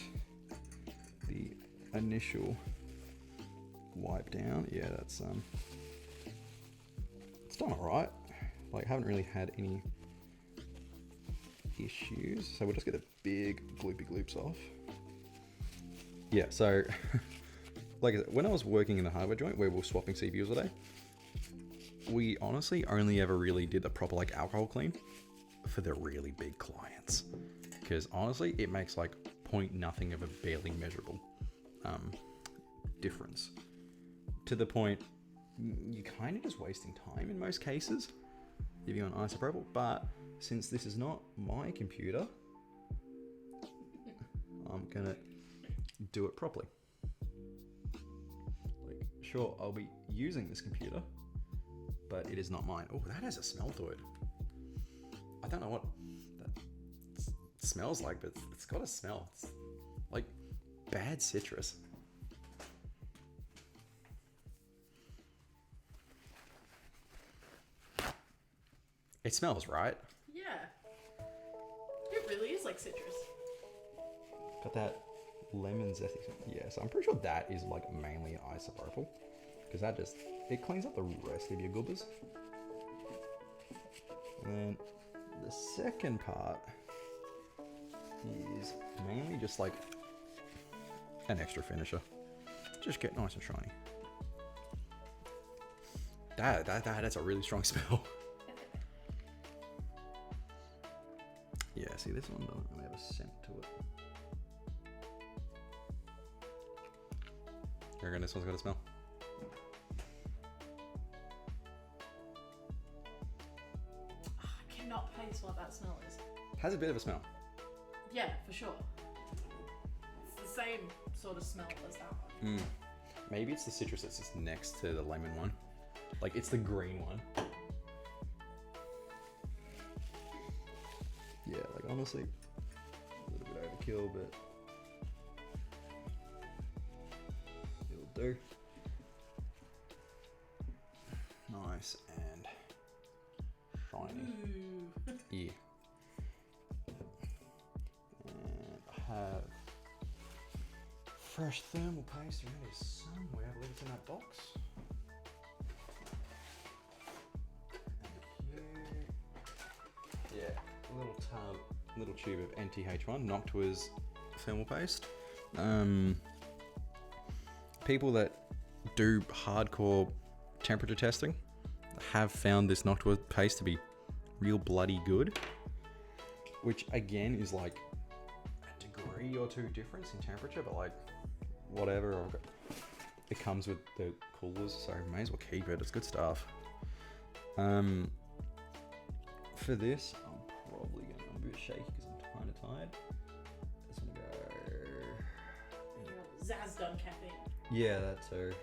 the initial wipe down. Yeah, that's it's done alright. Like, haven't really had any issues. So we'll just get the big gloopy gloops off. Yeah, so like I said, when I was working in the hardware joint where we were swapping CPUs all day, we honestly only ever really did the proper like alcohol clean for the really big clients. Because honestly, it makes like nothing of a barely measurable difference. To the point, you're kind of just wasting time in most cases if you're on isopropyl. But since this is not my computer, I'm gonna do it properly. Like, sure, I'll be using this computer, but it is not mine. Oh, that has a smell to it. I don't know what that smells like, but it's got a smell. It's like bad citrus. It smells right. Yeah. It really is like citrus. Got that lemon zesty smell. Yeah, so I'm pretty sure that is like mainly isopropyl, because that just, it cleans up the rest of your goobers. And then the second part is mainly just like an extra finisher. Just get nice and shiny. That's a really strong smell. Yeah, see, this one doesn't really have a scent to it. You reckon this one's got a smell? I cannot place what that smell is. Has a bit of a smell. Yeah, for sure. It's the same sort of smell as that one. Maybe it's the citrus that's just next to the lemon one. Like, it's the green one. Yeah, like honestly, a little bit overkill, but it'll do. Nice and shiny. Ooh. Yeah. And I have fresh thermal paste around here somewhere. I believe it's in that box. Yeah, a little tub, little tube of NTH1, Noctua's thermal paste. People that do hardcore temperature testing have found this Noctua paste to be real bloody good, which again is like a degree or two difference in temperature, but like whatever. It comes with the coolers, so may as well keep it. It's good stuff. For this, I'm probably gonna, I'm a bit shaky because I'm kind of tired. I just want to go Zaz done caffeine. Yeah, that too.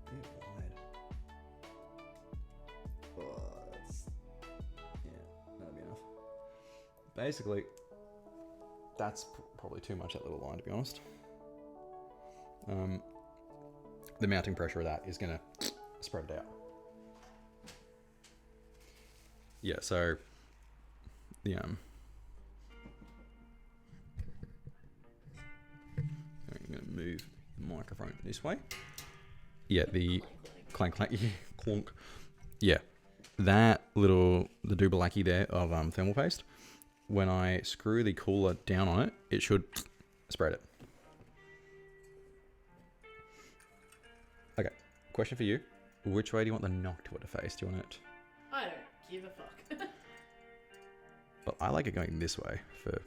Bit wide. Oh, that'll be enough. Basically, that's probably too much, that little line, to be honest. The mounting pressure of that is going to spread it out. Yeah, so I'm going to move the microphone this way. Yeah, the clank, clunk. Yeah, the Dubulaki there of thermal paste. When I screw the cooler down on it, it should spread it. Okay, question for you. Which way do you want the Noctua to face? Do you want it? I don't give a fuck. Well, I like it going this way for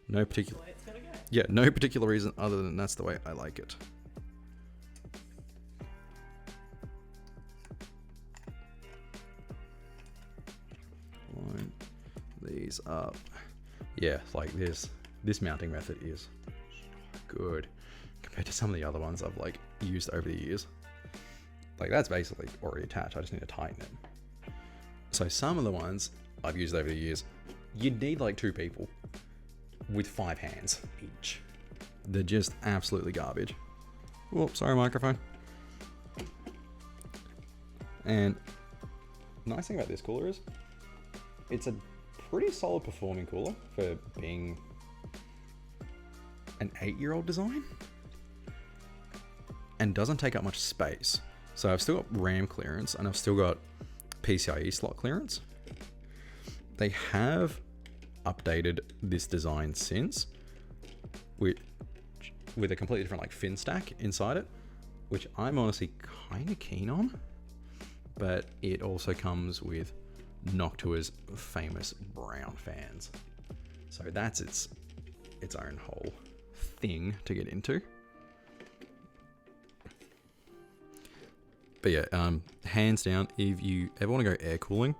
no particular... That's the way it's gonna go. Yeah, no particular reason other than that's the way I like it. Line these up. Yeah, like this. This mounting method is good compared to some of the other ones I've like used over the years. Like that's basically already attached. I just need to tighten it. So some of the ones I've used over the years, you'd need like 2 people with 5 hands each. They're just absolutely garbage. Oh, sorry, microphone. And nice thing about this cooler is it's a pretty solid performing cooler for being an 8-year-old design and doesn't take up much space. So I've still got RAM clearance and I've still got PCIe slot clearance. They have updated this design since with a completely different like fin stack inside it, which I'm honestly kind of keen on, but it also comes with Noctua's famous brown fans. So that's its own whole thing to get into. But yeah, hands down, if you ever want to go air cooling,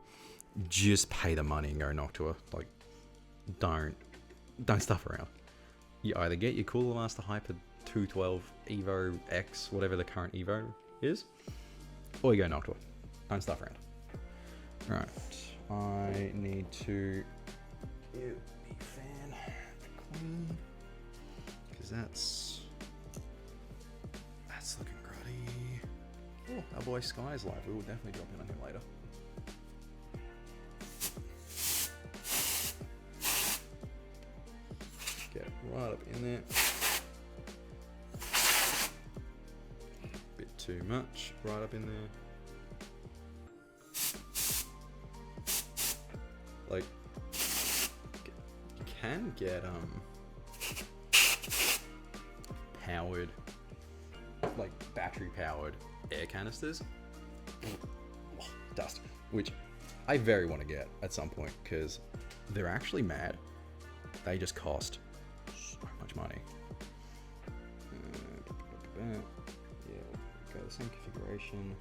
just pay the money and go Noctua. Like, don't stuff around. You either get your Cooler Master Hyper 212 Evo X, whatever the current Evo is, or you go Noctua. Don't stuff around. Right, I need to get the fan clean because that's looking grotty. Oh, our boy Sky's live. We will definitely drop in on him later. Get right up in there. Bit too much. Right up in there. Like, you can get powered, like battery powered air canisters. Dust, which I very want to get at some point because they're actually mad. They just cost so much money. Yeah, go the same configuration.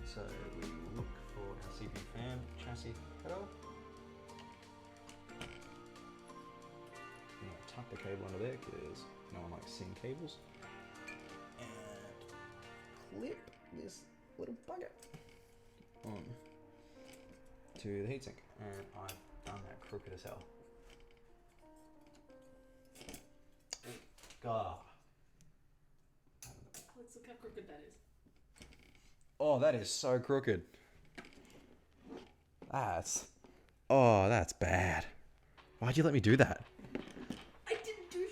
So we look for our CPU fan chassis pedal. Tuck the cable under there because no one likes seeing cables. And clip this little bugger on to the heatsink. And I've done that crooked as hell. God. Let's look how crooked that is. Oh, that is so crooked. That's bad. Why'd you let me do that? I didn't do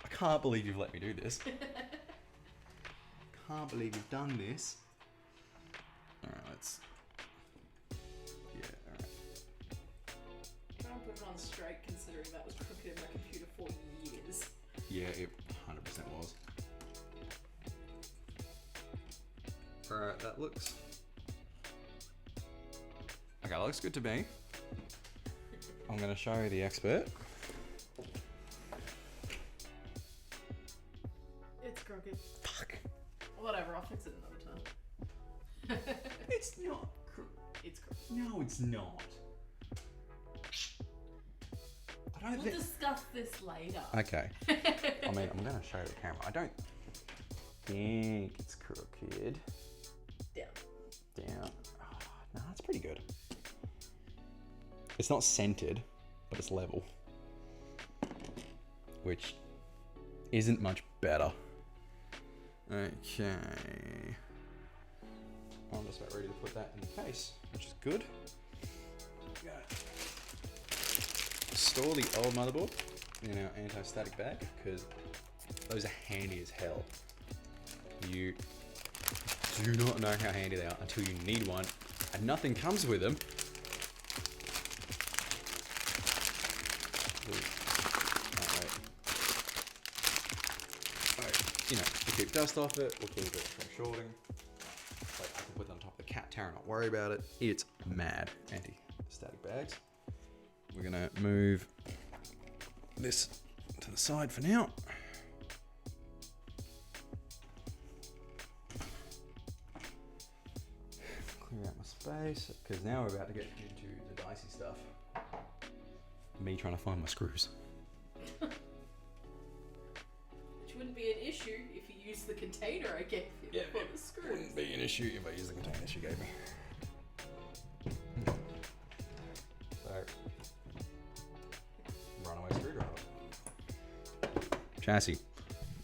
I can't believe you've let me do this. Can't believe you've done this. Alright, let's... Yeah, alright. Try and put it on straight considering that was crooked in my computer for years. Yeah, it 100% was. Alright, that looks... Okay, that looks good to me. I'm going to show you the expert. It's crooked. Fuck. Whatever, I'll fix it another time. It's not It's crooked. No, it's not. I don't We'll think... discuss this later. Okay. I mean, I'm gonna show the camera. I don't think it's crooked. Down. Down. Oh, no, it's pretty good. It's not centered, but it's level. Which isn't much better. Okay. I'm just about ready to put that in the case, which is good. Store the old motherboard in our anti-static bag because those are handy as hell. You do not know how handy they are until you need one, and nothing comes with them. You know, we'll keep dust off it, we'll keep it from shorting. Like, I can put it on top of the cat tower and not worry about it. It's mad. Anti-static bags. We're gonna move this to the side for now. Clear out my space, because now we're about to get into the dicey stuff. Me trying to find my screws. Which wouldn't be an issue if you used the container I gave you for the screws. Wouldn't be an issue if I use the container she gave me. So, runaway screwdriver. Chassis.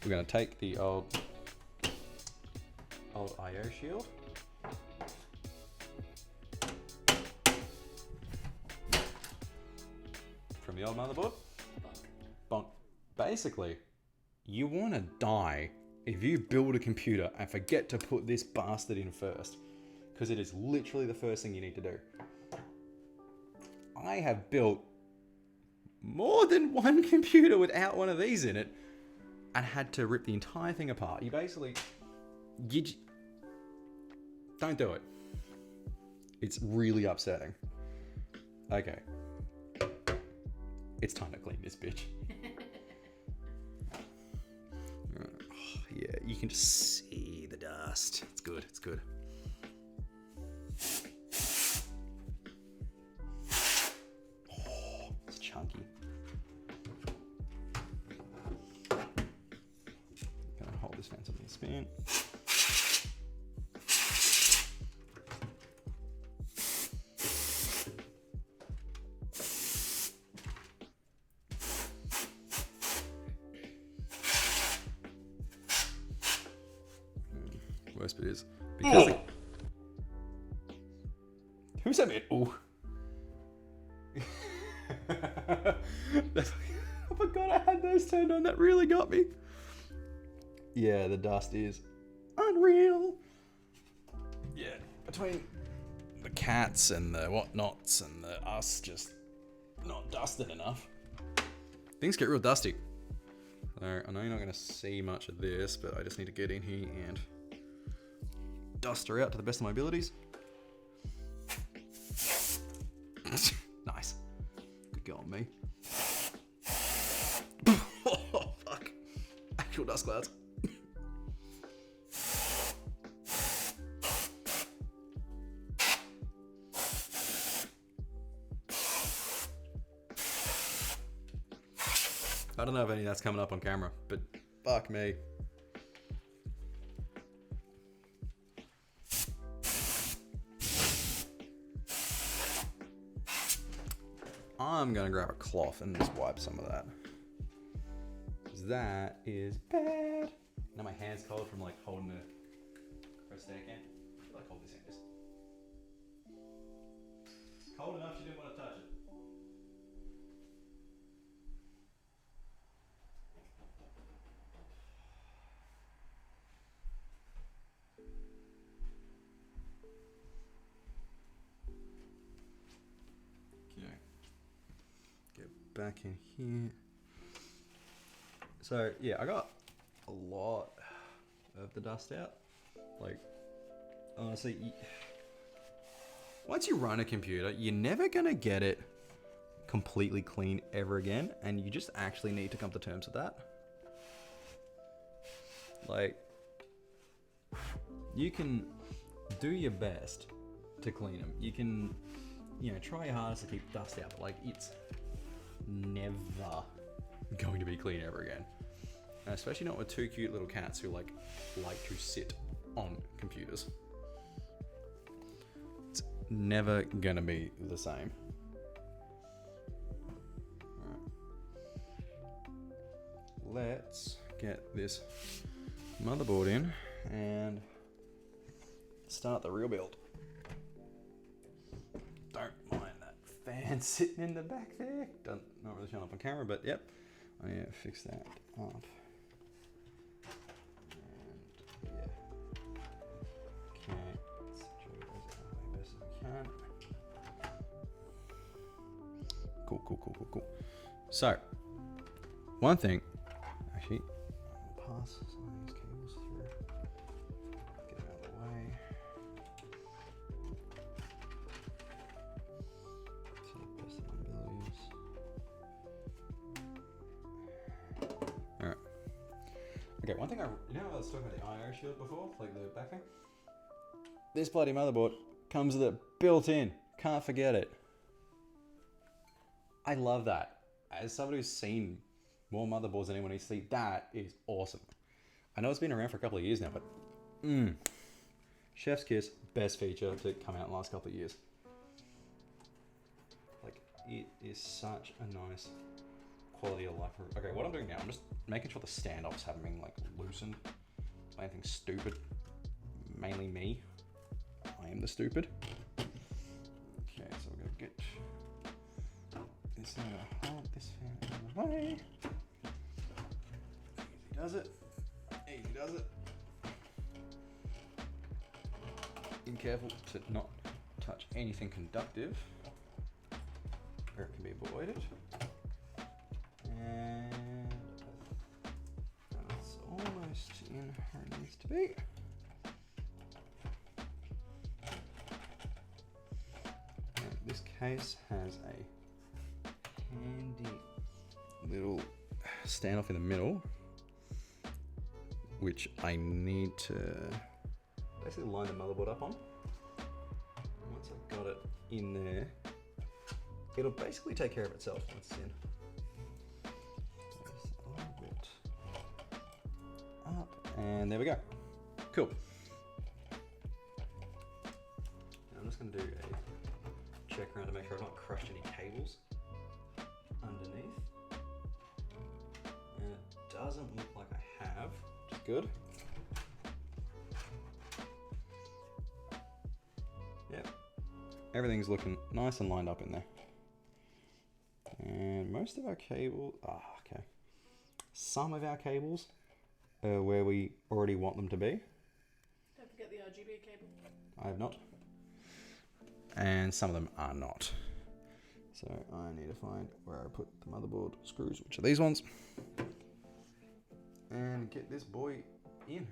We're going to take the old I/O shield. From the old motherboard. Bonk. Basically, you want to die if you build a computer and forget to put this bastard in first, because it is literally the first thing you need to do. I have built more than one computer without one of these in it and had to rip the entire thing apart. You basically, don't do it. It's really upsetting. Okay. It's time to clean this bitch. Yeah, you can just see the dust. It's good, it's good. Oh, it's chunky. Gonna hold this fan something to spin. Worst bit is because who said it? Oh, I forgot I had those turned on. That really got me. Yeah, the dust is unreal. Yeah, between the cats and the whatnots and the us just not dusted enough, things get real dusty. So I know you're not going to see much of this, but I just need to get in here and dust her out to the best of my abilities. Nice. Good go on me. Oh, fuck. Actual dust clouds. I don't know if any of that's coming up on camera, but fuck me. I'm gonna grab a cloth and just wipe some of that. 'Cause that is bad. Now my hand's cold from like holding the press there again. I feel like holding this hand is cold enough you didn't want to touch it. Back in here. So yeah, I got a lot of the dust out. Like, honestly, once you run a computer, you're never gonna get it completely clean ever again, and you just actually need to come to terms with that. Like, you can do your best to clean them. You can, you know, try your hardest to keep dust out, but like, it's never going to be clean ever again. especially not with two cute little cats who like to sit on computers. It's never gonna be the same. Let's get this motherboard in and start the real build. Don't mind that fan sitting in the back there. Not really showing up on camera, but yep. I need to fix that up. And yeah. Okay, let's try to raise it up as best as we can. Cool. So, one thing. Actually, I'll pass some of these cables through. Get it out of the way. To the best of my abilities. Alright. Okay, one thing you know I was talking about the IO shield before? Like the back thing? This bloody motherboard comes with it built in. Can't forget it. I love that. As somebody who's seen more motherboards than anyone needs to see, that is awesome. I know it's been around for a couple of years now, but chef's kiss, best feature to come out in the last couple of years. Like, it is such a nice quality of life. Okay, what I'm doing now, I'm just making sure the stand-offs haven't been like loosened by anything stupid. Mainly me. I am the stupid. Okay, so we're gonna get this, I'm gonna hold this fan out of the way. Easy does it. Be careful to not touch anything conductive, where it can be avoided. And that's almost in where it needs to be. And this case has a handy little standoff in the middle, which I need to basically line the motherboard up on. Once I've got it in there, it'll basically take care of itself once it's in. Just a little bit up, and there we go. Cool. Now I'm just going to do a check around to make sure I've not crushed any cables underneath. And it doesn't look like I have, which is good. Yep, everything's looking nice and lined up in there. And most of our cables, okay. Some of our cables are where we already want them to be. Don't forget the RGB cable. I have not. And some of them are not. So I need to find where I put the motherboard screws, which are these ones. And get this boy in.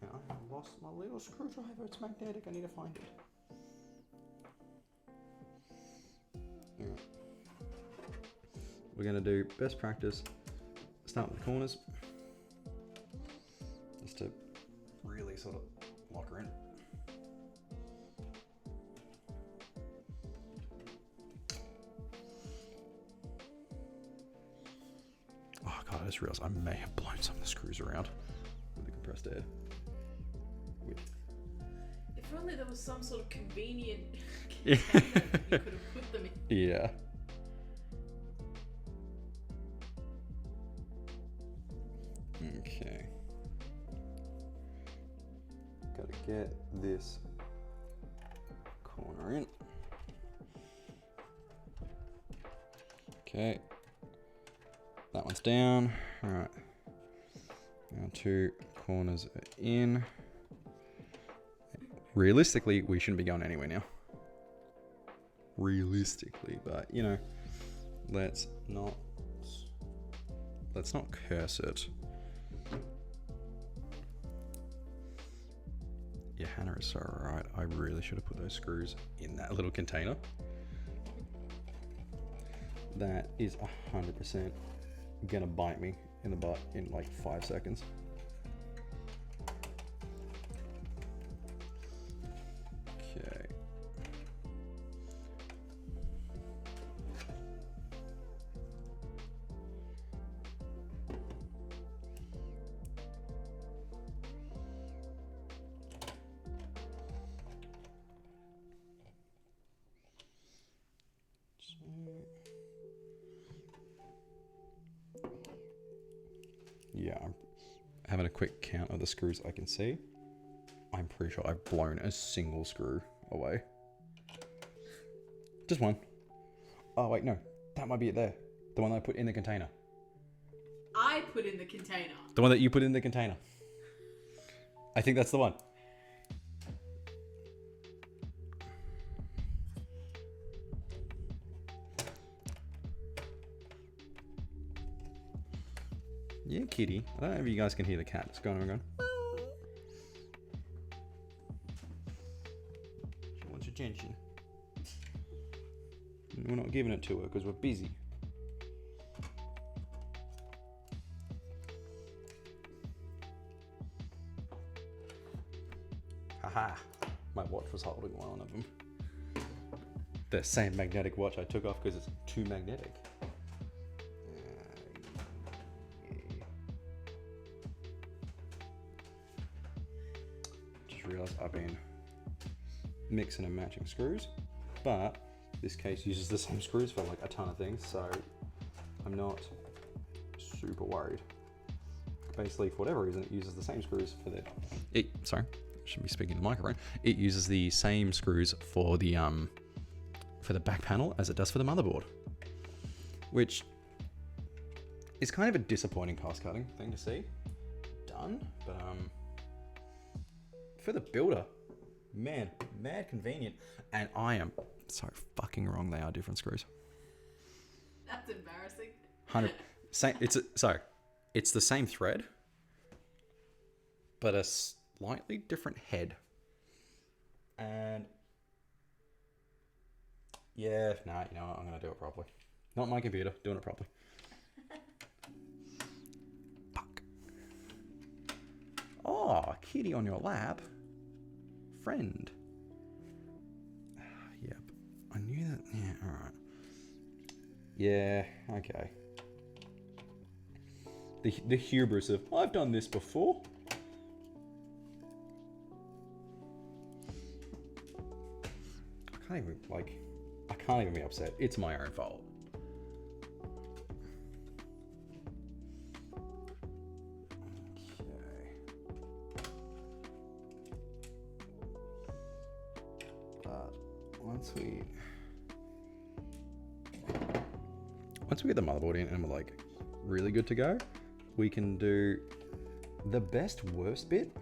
And I have lost my little screwdriver. It's magnetic. I need to find it. Yeah. We're going to do best practice. Start with the corners. Just to really sort of lock her in. Oh god, I just realized I may have blown some of the screws around with the compressed air. If only there was some sort of convenient container that you could have put them in. Yeah. Okay. Gotta get this corner in. Okay. That one's down. Alright. Now 2 corners are in. Realistically, we shouldn't be going anywhere now. Realistically, but you know, let's not curse it. Yeah, Hannah is so right. I really should have put those screws in that little container. That is 100% gonna bite me in the butt in like 5 seconds. Okay. Yeah, I'm having a quick count of the screws I can see. I'm pretty sure I've blown a single screw away. Just one. Oh, wait, no. That might be it there. The one that I put in the container. I put in the container. The one that you put in the container. I think that's the one. Yeah, kitty. I don't know if you guys can hear the cat. It's going on. She wants attention. We're not giving it to her because we're busy. Haha. My watch was holding one of them. The same magnetic watch I took off because it's too magnetic. Just realised I've been mixing and matching screws, but this case uses the same screws for like a ton of things, so I'm not super worried. Basically, for whatever reason, it uses the same screws for the. Sorry, shouldn't be speaking to the microphone. It uses the same screws for the back panel as it does for the motherboard, which is kind of a disappointing cost-cutting thing to see done, but for the builder, man, mad convenient. And I am so fucking wrong. They are different screws. That's embarrassing. 100. It's the same thread, but a slightly different head. And yeah, nah, you know what? I'm gonna do it properly. Not my computer, doing it properly. Fuck. Oh, kitty on your lap. Friend. Yep. I knew that. Yeah, alright. Yeah, okay. The hubris of, I've done this before. I can't even be upset. It's my own fault. Okay. But once we get the motherboard in and we're like really good to go, we can do the worst bit,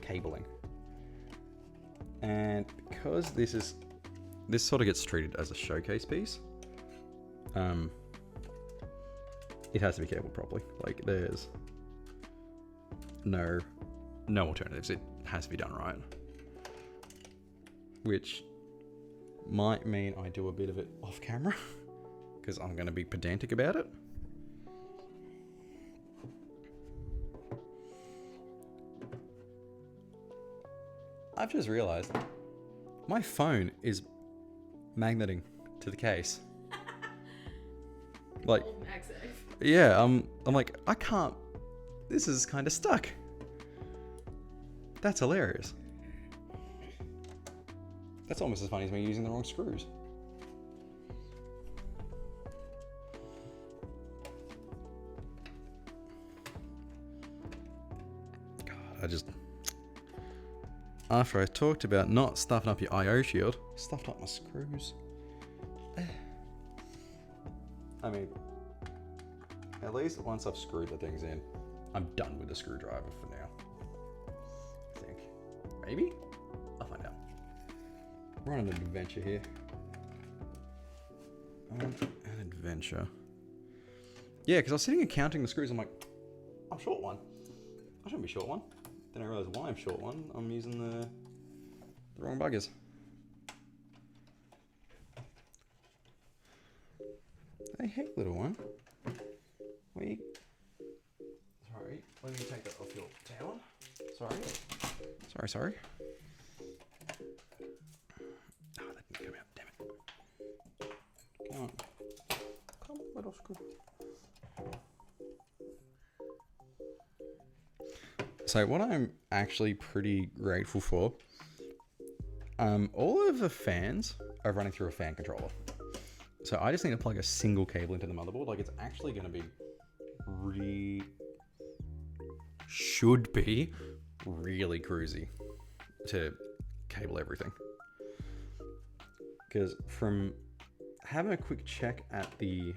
cabling. And because this sort of gets treated as a showcase piece, it has to be cabled properly. Like there's no alternatives. It has to be done right. Which might mean I do a bit of it off camera because I'm going to be pedantic about it. I've just realized my phone is magneting to the case. Like, yeah, I'm like, I can't, this is kind of stuck. That's hilarious. That's almost as funny as me using the wrong screws. God, after I talked about not stuffing up your I/O shield, stuffed up my screws. I mean, at least once I've screwed the things in, I'm done with the screwdriver for now. I think. Maybe? I'll find out. We're on an adventure here. On an adventure. Yeah, because I was sitting and counting the screws. I'm like, I'm short one. I shouldn't be short one. Then I realized why I'm short one. I'm using the wrong buggers. Hey, little one. Wait. Sorry. Let me take that off your towel. Sorry. Oh, that didn't come out. Damn it. Come on. Come on, little screw. So what I'm actually pretty grateful for, all of the fans are running through a fan controller. So I just need to plug a single cable into the motherboard. Like it's actually going to be should be really cruisy to cable everything. Because from having a quick check at the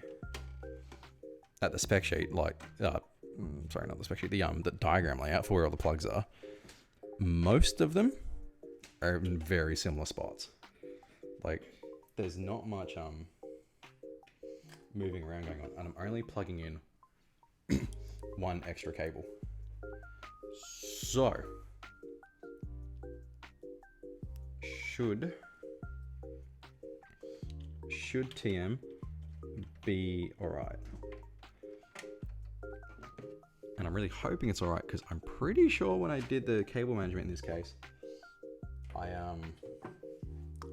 spec sheet, like, sorry, not the spec sheet, the diagram layout for where all the plugs are, most of them are in very similar spots. Like, there's not much moving around going on, and I'm only plugging in one extra cable. So, should TM be alright? And I'm really hoping it's alright, because I'm pretty sure when I did the cable management in this case, I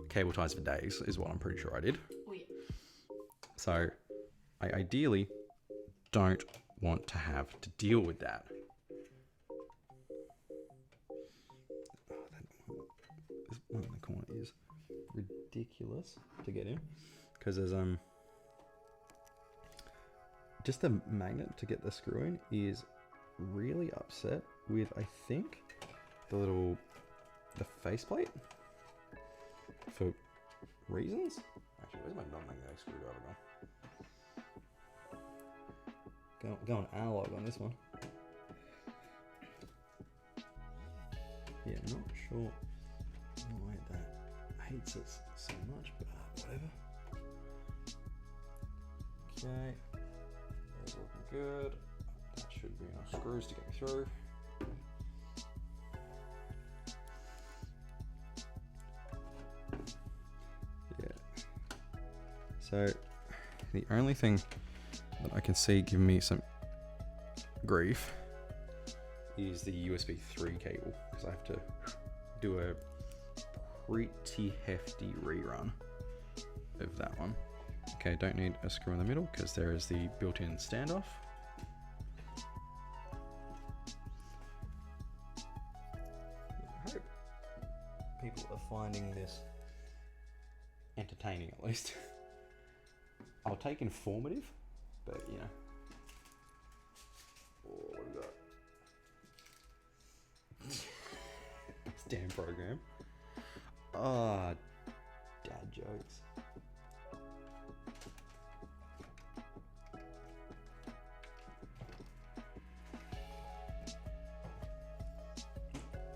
cable ties for days is what I'm pretty sure I did. Oh, yeah. So I ideally don't want to have to deal with that. This one in the corner is ridiculous to get in, because there's just the magnet to get the screw in is really upset with, I think, the faceplate for reasons. Actually, where's my non-magnetic screwdriver gone? Going analog on this one. Yeah, I'm not sure why that hates it so much, but whatever. Okay, that's looking good. That should be enough screws to get me through. Yeah. So the only thing that I can see giving me some grief is the USB 3 cable, because I have to do a pretty hefty rerun of that one. Okay, don't need a screw in the middle because there is the built-in standoff. I hope people are finding this entertaining, at least. I'll take informative, but you know. Oh, what is that? This damn program. Ah, dad jokes.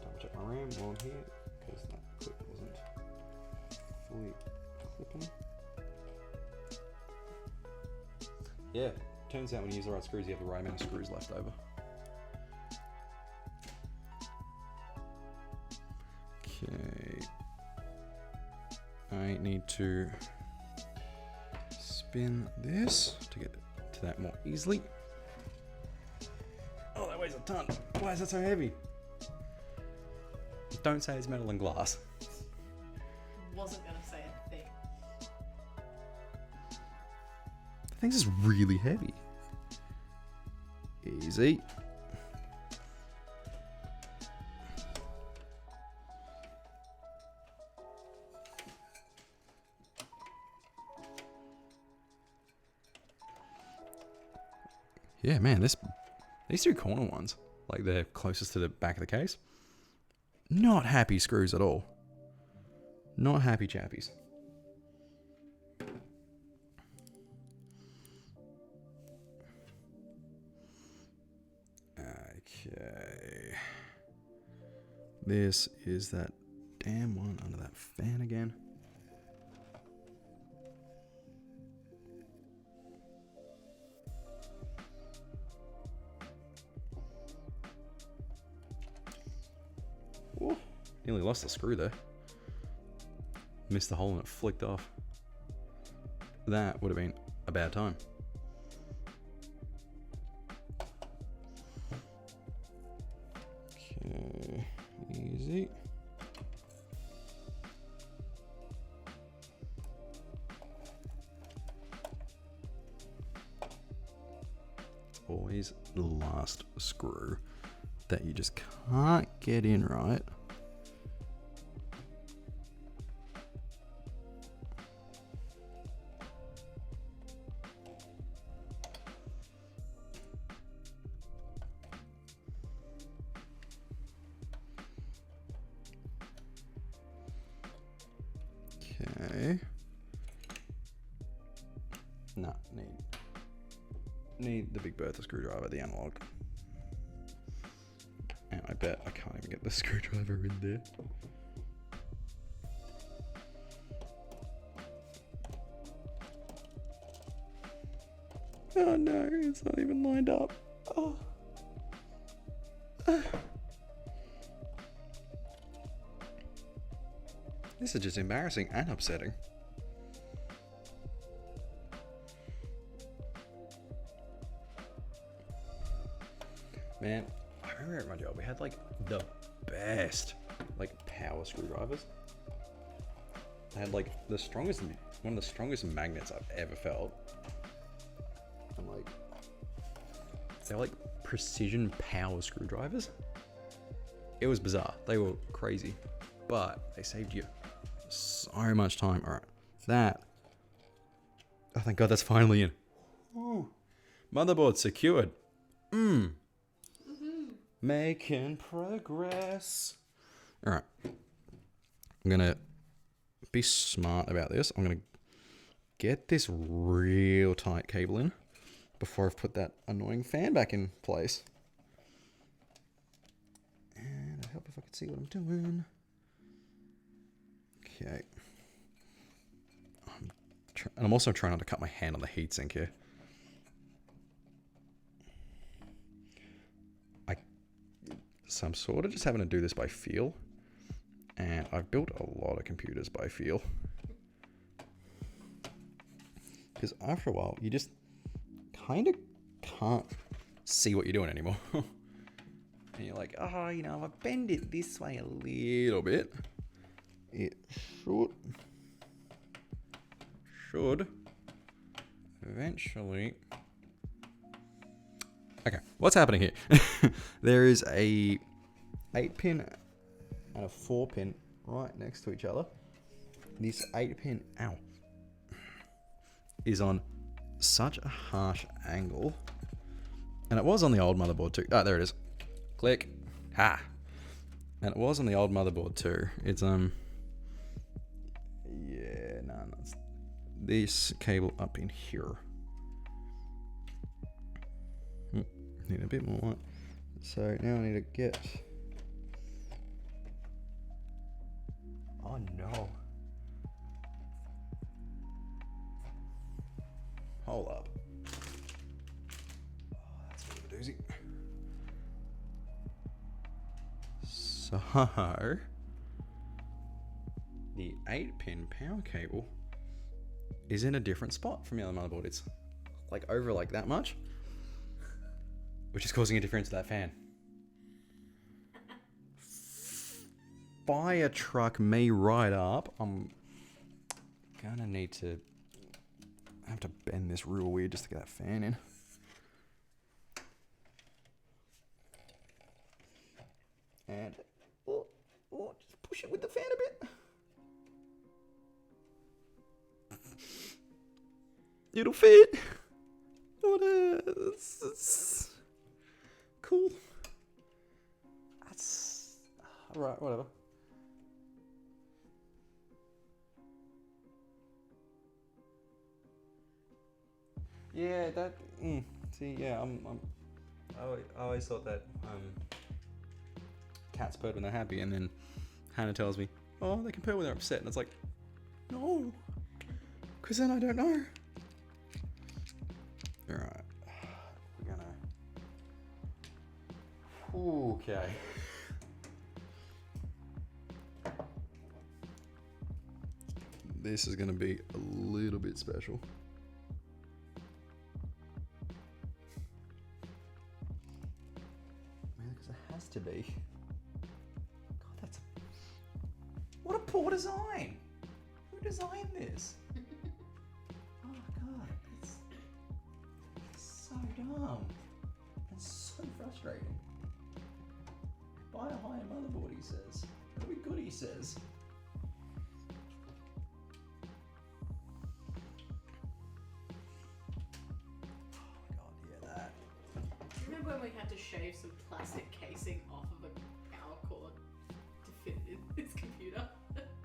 Double check my RAM while I'm here, because that clip wasn't fully clipping. Yeah, turns out when you use the right screws, you have the right amount of screws left over. Okay. I need to spin this to get to that more easily. Oh, that weighs a ton. Why is that so heavy? Don't say it's metal and glass. Wasn't gonna say a thing. The thing's just really heavy. Easy. Yeah, man, these two corner ones, like they're closest to the back of the case, not happy screws at all. Not happy chappies. Okay. This is that damn one under that fan again. Ooh, nearly lost the screw there. Missed the hole and it flicked off. That would have been a bad time. Okay, easy. It's always the last screw that you just can't get in right. need the Big Bertha screwdriver, the analog. And I bet I can't even get the screwdriver in there. Oh no, it's not even lined up. Oh. This is just embarrassing and upsetting. Man, I remember at my job we had like the best like power screwdrivers. They had like the strongest, one of the strongest magnets I've ever felt. I'm like, they're like precision power screwdrivers. It was bizarre. They were crazy, but they saved you so much time. All right, that. Oh, thank God, that's finally in. Ooh. Motherboard secured. Making progress. All right, I'm gonna be smart about this. I'm gonna get this real tight cable in before I've put that annoying fan back in place. And I hope if I can see what I'm doing. Okay. And I'm also trying not to cut my hand on the heatsink here. So I'm sort of just having to do this by feel. And I've built a lot of computers by feel. Because after a while, you just kind of can't see what you're doing anymore. And you're like, oh, you know, if I bend it this way a little bit, it should eventually... Okay, what's happening here? There is a 8-pin and a 4-pin right next to each other. This 8-pin, ow, is on such a harsh angle. And it was on the old motherboard too. Oh, there it is. Click. Ha. And it was on the old motherboard too. It's, yeah, no, it's this cable up in here. Need a bit more light. So now I need to get... Oh no. Hold up. Oh, that's a bit of a doozy. So, the 8-pin power cable is in a different spot from the other motherboard. It's like over like that much, which is causing interference to that fan. Fire truck me right up. I'm gonna need to... I have to bend this real weird just to get that fan in. And... Oh, just push it with the fan a bit. It'll fit. It's cool. That's... Alright, whatever. Yeah, that... see, yeah, I always thought that cats purr when they're happy, and then Hannah tells me, oh, they can purr when they're upset, and it's like, no, because then I don't know. Alright, we're gonna... Okay. This is gonna be a little bit special. To be. God, that's... What a poor design! Who designed this? Oh God, it's so dumb. It's so frustrating. Buy a higher motherboard, he says. It'll be good, he says. When we had to shave some plastic casing off of a power cord to fit in this computer.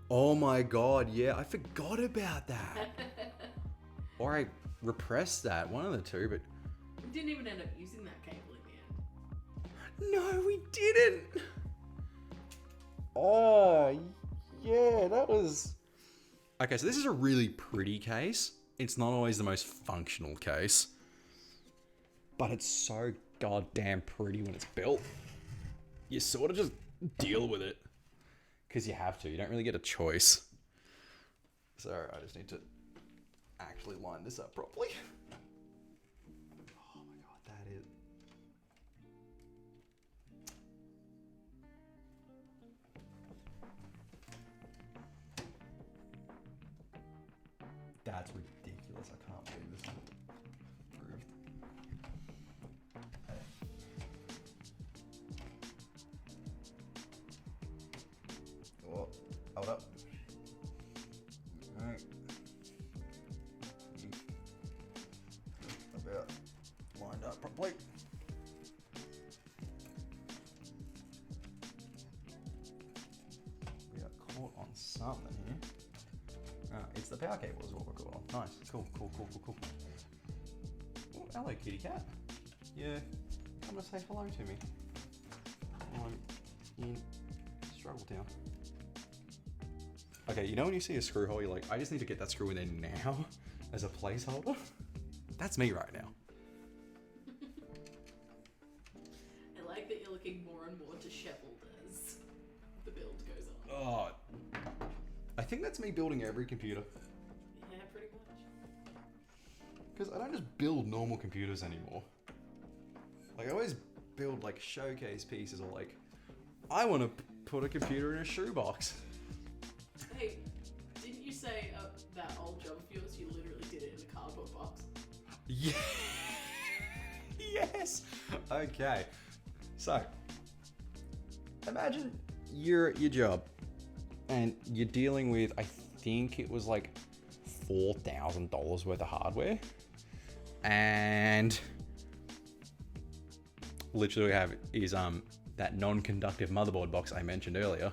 Oh my God, yeah, I forgot about that. Or I repressed that, one of the two, but We didn't even end up using that cable in the end. No, we didn't. Oh, yeah, that was... Okay, so this is a really pretty case. It's not always the most functional case. But it's so goddamn pretty when it's built. You sort of just deal with it. Because you have to. You don't really get a choice. So I just need to actually line this up properly. Oh my god, that is... That's ridiculous. I can't believe this is approved. Oh, hold up. Alright. About lined up properly. We are caught on something here. It's the power cable is what we're caught on. Nice. Cool. Oh, hello, kitty cat. Yeah, come to say hello to me. I'm in Struggle Town. Okay, you know when you see a screw hole, you're like, I just need to get that screw in there now as a placeholder? That's me right now. I like that you're looking more and more disheveled as the build goes on. Oh, I think that's me building every computer. Yeah, pretty much. Because I don't just build normal computers anymore. Like, I always build, like, showcase pieces or, like, I want to put a computer in a shoebox. Hey, didn't you say that old job of yours, you literally did it in a cardboard box? Yeah. Yes. Okay. So, imagine you're at your job and you're dealing with, I think it was like $4,000 worth of hardware. And literally we have is that non-conductive motherboard box I mentioned earlier.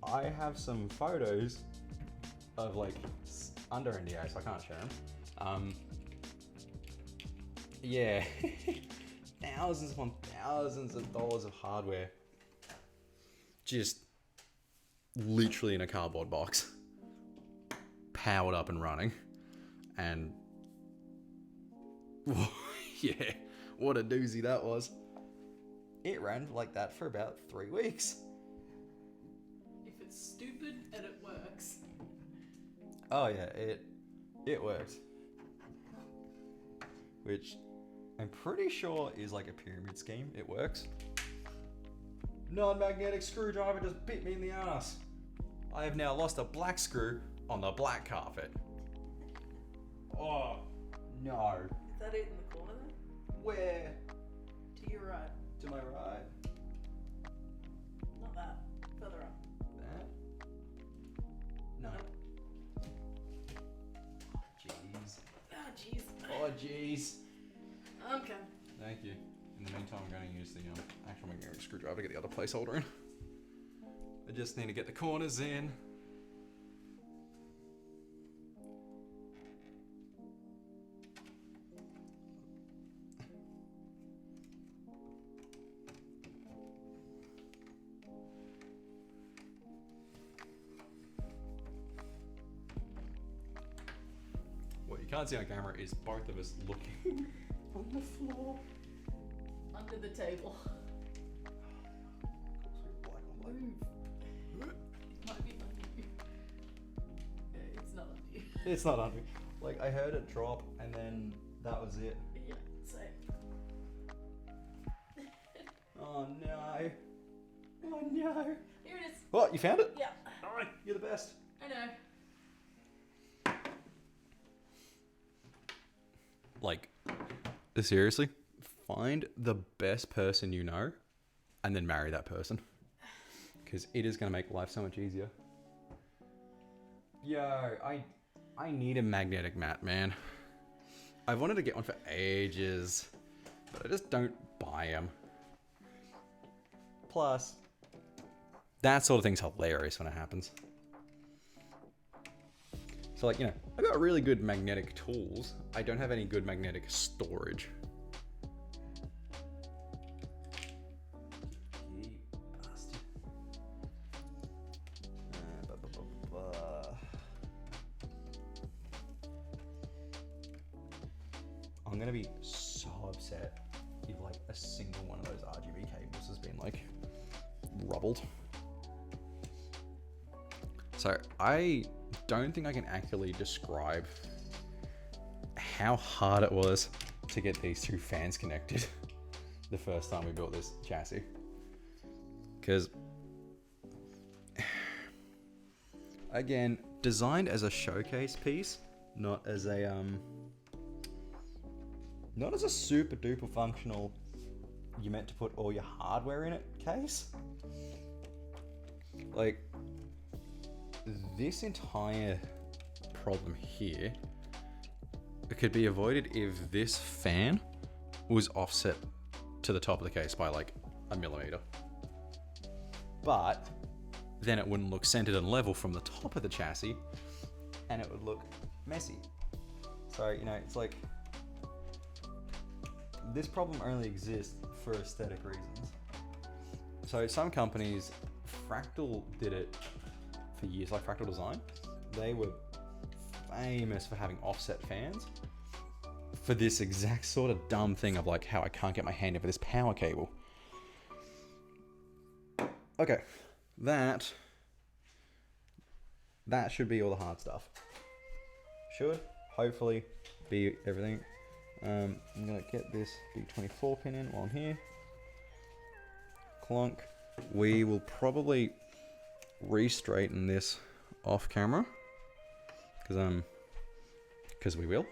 I have some photos of like under NDA, so I can't share them. Yeah, thousands upon thousands of dollars of hardware, just literally in a cardboard box, powered up and running, and yeah, what a doozy that was. It ran like that for about 3 weeks. If it's stupid and it works. Oh yeah, it worked. Which I'm pretty sure is like a pyramid scheme. It works. Non-magnetic screwdriver just bit me in the ass. I have now lost a black screw on the black carpet. Oh, no. Is that it in the corner then? Where? To your right. To my right? Not that. Further up. That? No. Oh, jeez. Ah, jeez. Oh, jeez. Okay. Thank you. In the meantime, I'm going to use the actual magnetic screwdriver to get the other placeholder in. I just need to get the corners in. What you can't see on camera is both of us looking on the floor. Under the table. Move. It might be under you. It's not under you. It's not under me. Like, I heard it drop and then that was it. Yeah, same. Oh no. Oh no. Here it is. What, you found it? Yeah. Alright, you're the best. I know. Like, seriously, find the best person you know and then marry that person. Because it is going to make life so much easier. Yo, I need a magnetic mat, man. I've wanted to get one for ages, but I just don't buy them. Plus, that sort of thing's hilarious when it happens. So like, you know, I got really good magnetic tools. I don't have any good magnetic storage. You bastard. I'm gonna be so upset if like a single one of those RGB cables has been like rubbled. So I don't think I can accurately describe how hard it was to get these two fans connected the first time we built this chassis. Because again, designed as a showcase piece, not as a super duper functional, you meant to put all your hardware in it case. Like, this entire problem here, it could be avoided if this fan was offset to the top of the case by like a millimeter. But then it wouldn't look centered and level from the top of the chassis, and it would look messy. So, you know, it's like, this problem only exists for aesthetic reasons. So some companies, Fractal did it for years, like Fractal Design. They were famous for having offset fans for this exact sort of dumb thing of like how I can't get my hand over this power cable. Okay, that should be all the hard stuff. Should hopefully be everything. I'm gonna get this B24 pin in while I'm here. Clunk. We will probably re-straighten this off camera because we will.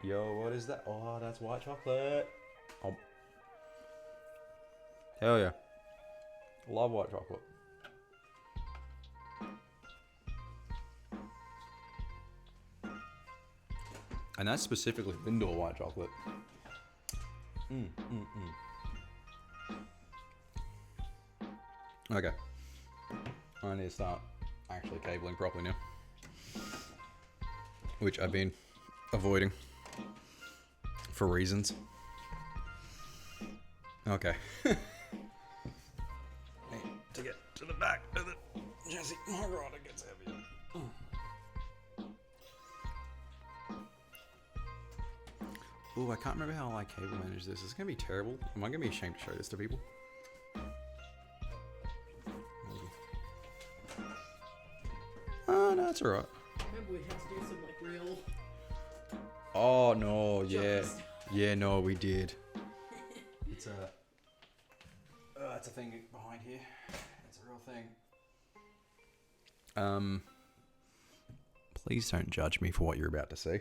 Yo, what is that? Oh, that's white chocolate. Oh, hell yeah, love white chocolate. And that's specifically Lindor white chocolate. Okay, I need to start actually cabling properly now, which I've been avoiding for reasons. Okay. Need to get to the back of the chassis. My god, it gets heavier. Oh, I can't remember how I cable manage this. It's gonna be terrible. Am I gonna be ashamed to show this to people? Oh, no, it's alright. Remember we had to do some like real... Oh, no, yeah. Jokes. Yeah, no, we did. It's a thing behind here. It's a real thing. Please don't judge me for what you're about to see.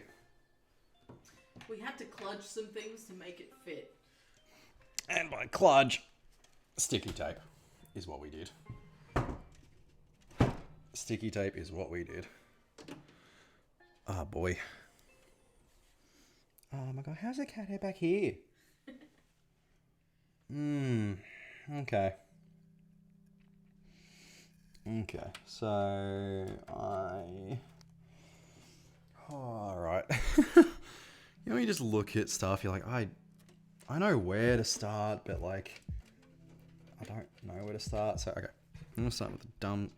We had to kludge some things to make it fit. And by kludge, sticky tape is what we did. Sticky tape is what we did. Oh boy. Oh my god, how's the cat hair back here? Okay. Okay, so alright. You know, you just look at stuff, you're like, I know where to start, but like, I don't know where to start. So, okay, I'm gonna start with the dumb,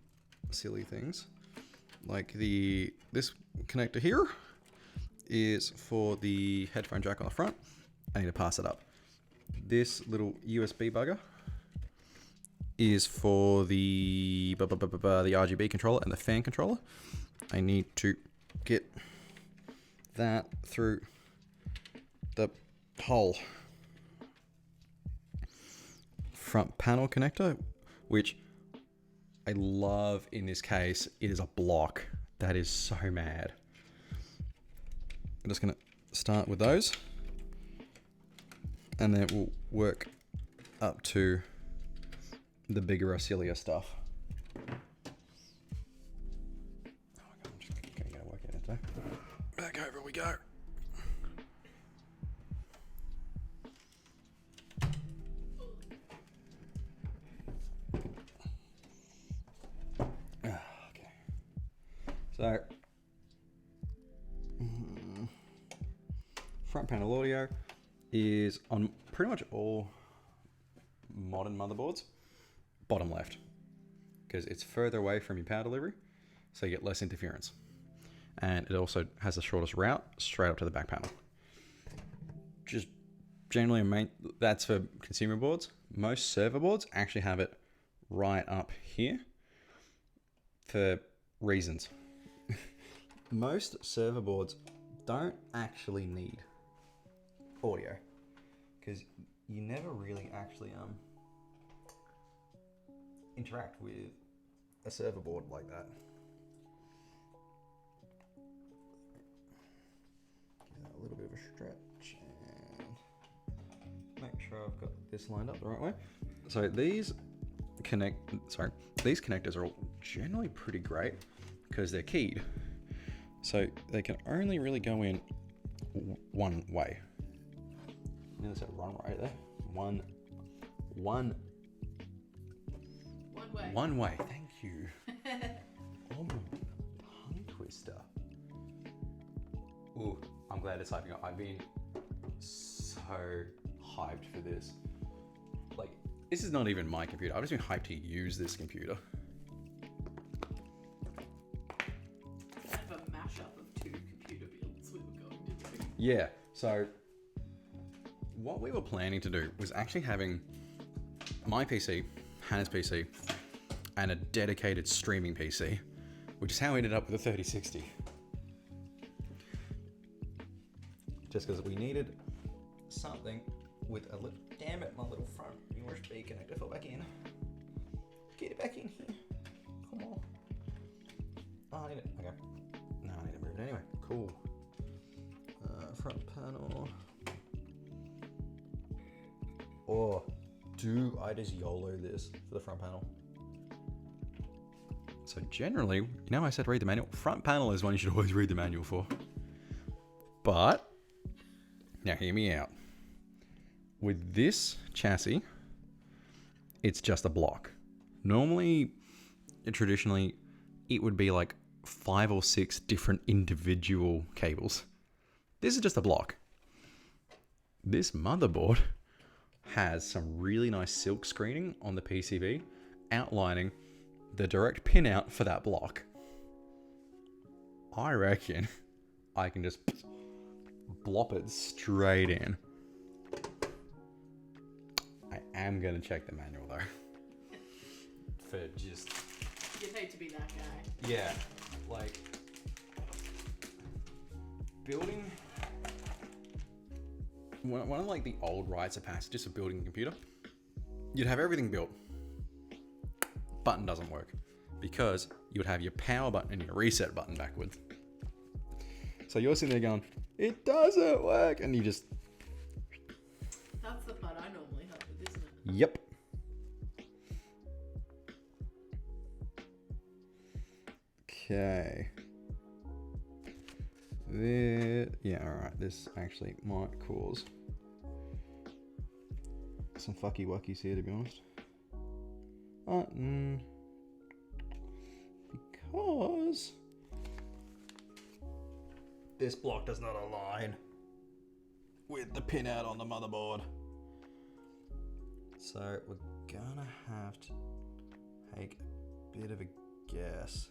silly things. Like this connector here is for the headphone jack on the front. I need to pass it up. This little USB bugger is for the RGB controller and the fan controller. I need to get that through the whole front panel connector, which I love in this case. It is a block. That is so mad. I'm just gonna start with those, and then we'll work up to the bigger, sillier stuff. Oh my god, I'm just gonna get a work in it though. Back over we go. Okay. So front panel audio is on pretty much all modern motherboards, bottom left, because it's further away from your power delivery, so you get less interference. And it also has the shortest route straight up to the back panel. Just generally, that's for consumer boards. Most server boards actually have it right up here for reasons. Most server boards don't actually need audio because you never really actually interact with a server board like that. Give that a little bit of a stretch and make sure I've got this lined up the right way. So these connectors are all generally pretty great because they're keyed. So they can only really go in one way. Nearly said wrong right there. One way. One way. Thank you. Oh, tongue twister. Ooh, I'm glad it's hyping up. I've been so hyped for this. Like, this is not even my computer. I've just been hyped to use this computer. Kind of a mashup of two computer builds we were going to do. Yeah, so what we were planning to do was actually having my PC, Hannah's PC, and a dedicated streaming PC, which is how we ended up with a 3060. Just because we needed something with a little, damn it, my little front USB connector fell back in. Get it back in here. Come on. Oh, I need it. Okay. No, I need to move it anyway. Cool. Front panel. Or do I just YOLO this for the front panel? So generally, you know I said read the manual. Front panel is one you should always read the manual for. But, now hear me out. With this chassis, it's just a block. Normally, traditionally, it would be like 5 or 6 different individual cables. This is just a block. This motherboard has some really nice silk screening on the PCB outlining the direct pin out for that block. I reckon I can just blop it straight in. I am going to check the manual though. For just... You'd hate to be that guy. Yeah, like... building... One of like the old rites of passage just for building a computer, you'd have everything built. Button doesn't work because you would have your power button and your reset button backwards. So you're sitting there going, it doesn't work, and you just... That's the part I normally help with, isn't it? Yep. Okay. Yeah, alright, this actually might cause some fucky wuckies here, to be honest. Because this block does not align with the pinout on the motherboard. So we're gonna have to take a bit of a guess.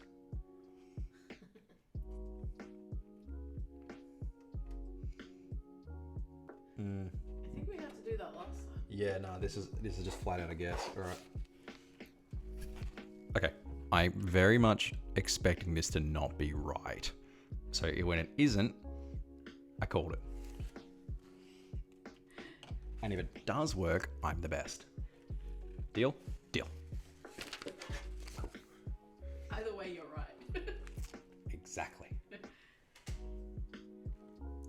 I think we had to do that last time. Yeah, no, this is just flat out a guess. All right. Okay, I'm very much expecting this to not be right. So when it isn't, I called it. And if it does work, I'm the best. Deal? Deal. Either way, you're right. Exactly.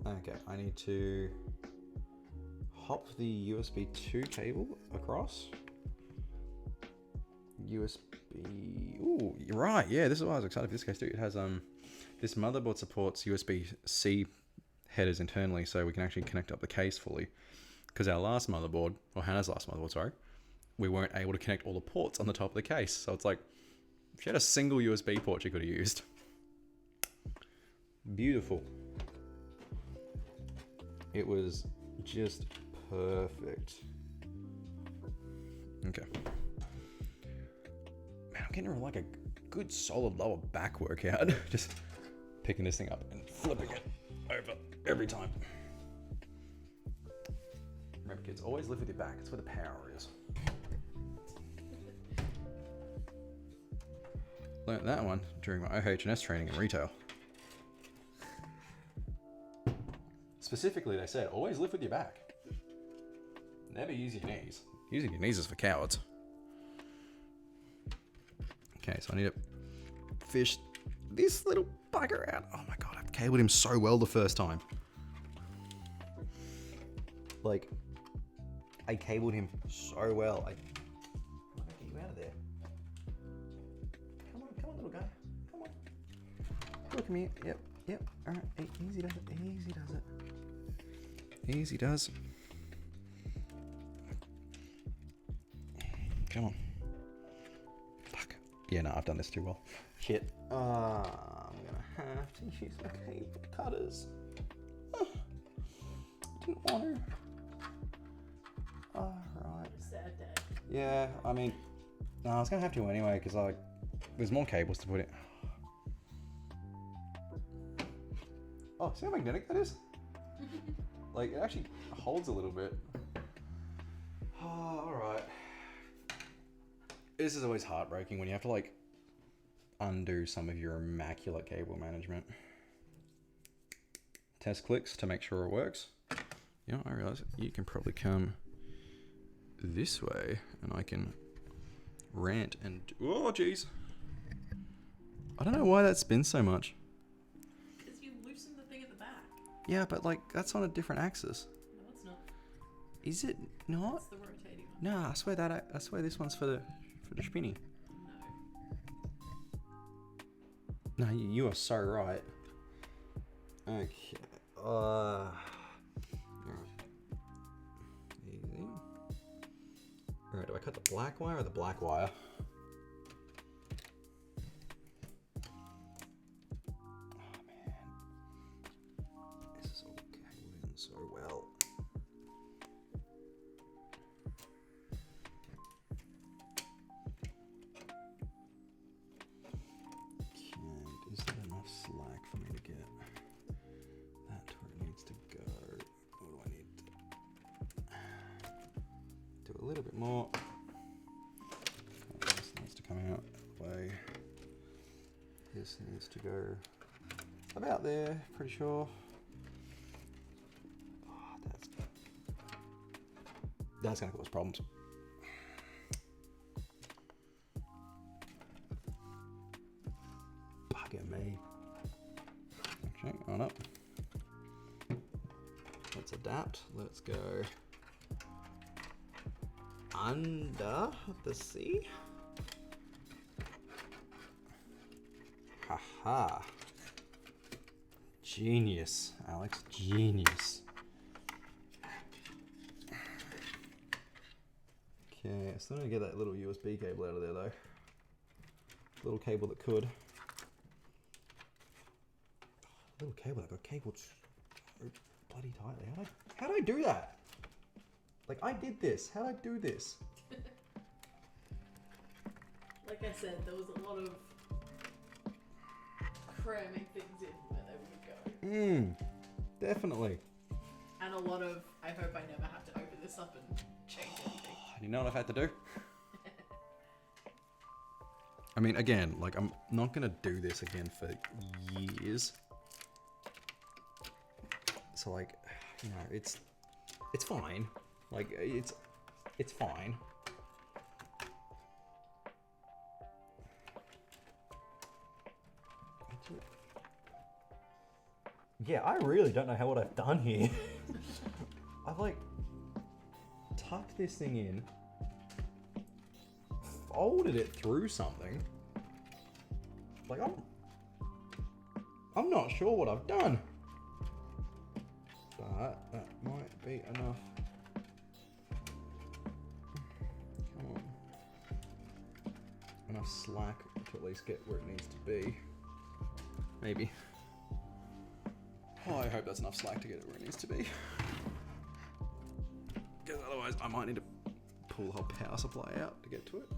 Okay, I need to hop the USB 2 cable across. USB... Ooh, you're right. Yeah, this is why I was excited for this case too. It has this motherboard supports USB-C headers internally, so we can actually connect up the case fully. Because our last motherboard, or Hannah's last motherboard, sorry, we weren't able to connect all the ports on the top of the case. So it's like, if she had a single USB port she could have used. Beautiful. It was just perfect. Okay. Man, I'm getting like a good solid lower back workout. Just picking this thing up and flipping it over every time. Remember kids, always live with your back. It's where the power is. Learned that one during my OH&S training in retail. Specifically, they said, always live with your back. Never use your knees. Using your knees is for cowards. Okay, so I need to fish this little bugger out. Oh my god, I cabled him so well the first time. Like, I cabled him so well. I get you out of there. Come on, little guy. Come on. Look at me. Yep. All right, easy does it. Easy does. Come on. Fuck. Yeah, no, I've done this too well. Shit. I'm gonna have to use my cable cutters. Didn't want to. Alright. Sad day. Yeah, I mean, no, I was gonna have to anyway, because like, there's more cables to put in. Oh, see how magnetic that is? Like, it actually holds a little bit. Oh, alright. This is always heartbreaking when you have to, like, undo some of your immaculate cable management. Test clicks to make sure it works. You know, I realize you can probably come this way and I can rant and... Oh, jeez. I don't know why that spins so much. Because you loosen the thing at the back. Yeah, but, like, that's on a different axis. No, it's not. Is it not? It's the rotating one. No, I swear this one's for the spinny. No, you are so right. Okay. Alright. Easy. Alright, do I cut the black wire or the black wire? Oh man. This is all cabled in so well. Is there enough slack for me to get that to where it needs to go? What do I need to do? A little bit more. This needs to come out that way. This needs to go about there, pretty sure. Oh, that's gonna cause problems. Me. Okay, on up. Let's adapt. Let's go under the sea. Haha. Genius, Alex. Genius. Okay, I still need to get that little USB cable out of there though. Little cable that could. Little cable that got cabled so bloody tightly. How did I do that? Like, I did this. How did I do this? Like I said, there was a lot of cramming things in where they would go. Definitely. And a lot of, I hope I never have to open this up and change anything. You know what I've had to do? I mean, again, like, I'm not going to do this again for years. So, like, you know, it's fine. Like, it's fine. Yeah, I really don't know what I've done here. I've, like, tucked this thing in, folded it through something. Like, I'm not sure what I've done. But that might be enough. Come on. Enough slack to at least get where it needs to be. Maybe. Oh, I hope that's enough slack to get it where it needs to be. Otherwise, I might need to pull the whole power supply out to get to it,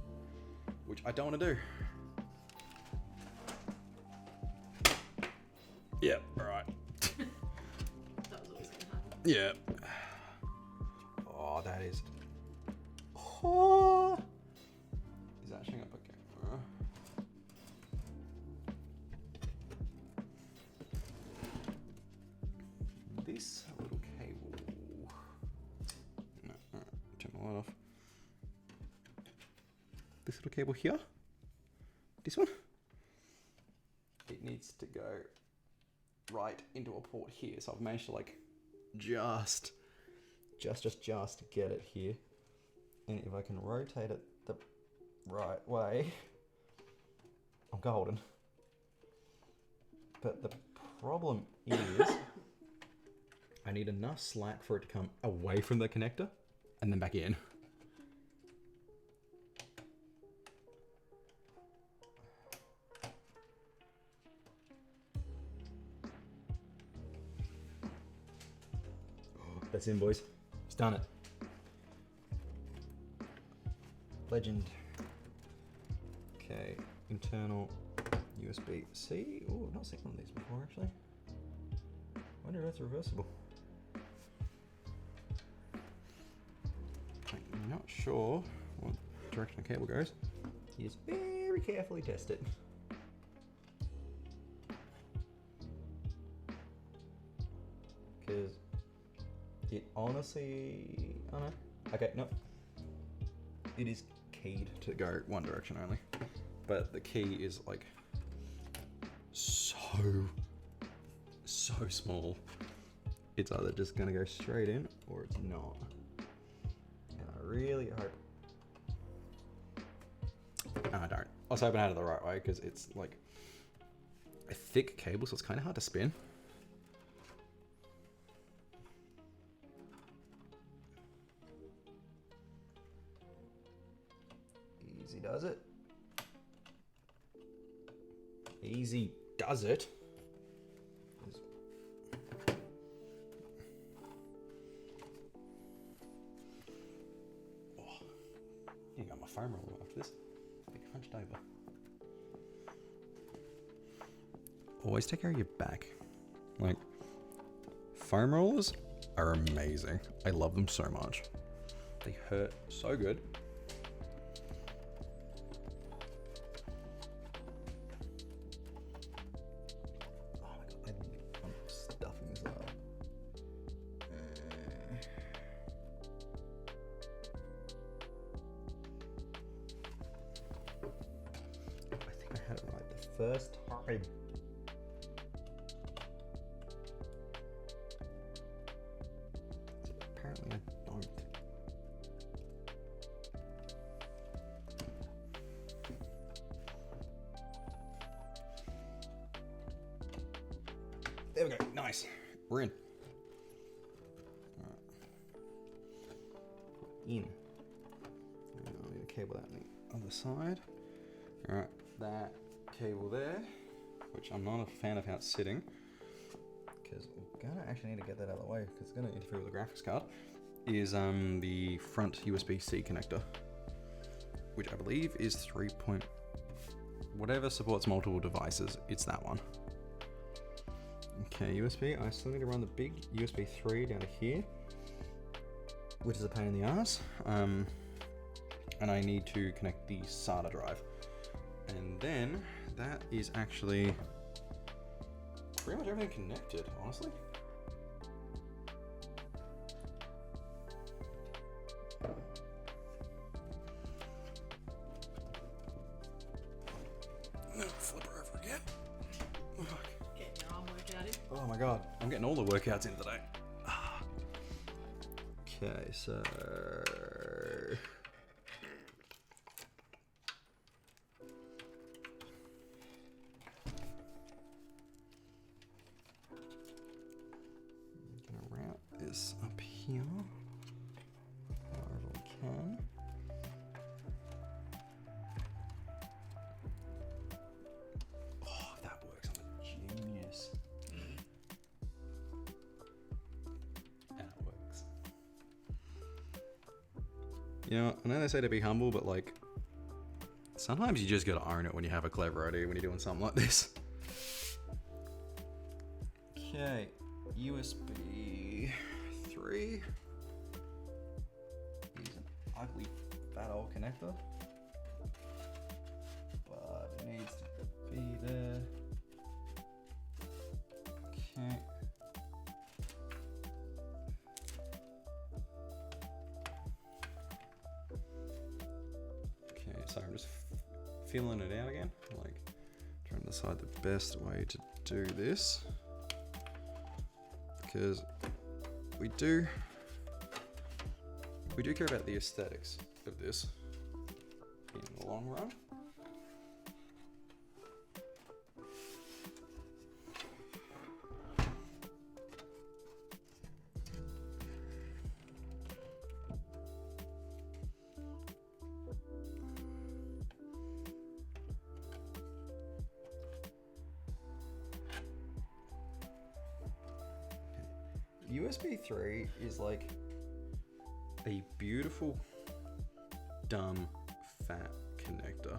which I don't want to do. Yep, alright. That was always gonna happen. Yeah. Oh, that is. Oh. Is that showing up a camera? This little cable. No, turn the light off. This little cable here. This one. It needs to go right into a port here. So I've managed to like just get it here. And if I can rotate it the right way, I'm golden. But the problem is I need enough slack for it to come away from the connector and then back in. That's in, boys. It's done it. Legend. Okay, internal USB-C. Oh, I've not seen one of these before, actually. I wonder if that's reversible. I'm not sure what direction the cable goes. You just very carefully test it. Because it honestly... Oh no. Okay, no. It is keyed to go one direction only. But the key is like so small. It's either just gonna go straight in or it's not. And I really hope... No, I don't. I was hoping I had it the right way because it's like a thick cable, so it's kind of hard to spin. Easy does it. Easy does it. Oh, you got my foam roller like this. Be hunched over. Always take care of your back. Like, foam rollers are amazing. I love them so much. They hurt so good. First time. Apparently I don't. There we go. Nice. We're in. All right. In. And I'll need a cable out on the other side. All right. That cable there, which I'm not a fan of how it's sitting, because we're gonna actually need to get that out of the way because it's gonna interfere with the graphics card, is the front USB-C connector, which I believe is 3. Whatever supports multiple devices, it's that one. Okay, USB, I still need to run the big USB 3 down to here, which is a pain in the ass, and I need to connect the SATA drive. And then that is actually pretty much everything connected, honestly. Flip her over again. Getting your arm workout in. Oh my god, I'm getting all the workouts in today. Okay, so... this up here, however we can. Oh, that works. I'm a genius. And it works. You know, I know they say to be humble, but like, sometimes you just gotta own it when you have a clever idea when you're doing something like this. Okay, USB 3. Use an ugly fat old connector, but it needs to be there. Okay. Okay, so I'm just feeling it out again, like trying to decide the best way to do this, because we do care about the aesthetics of this in the long run. USB 3 is like a beautiful, dumb, fat connector.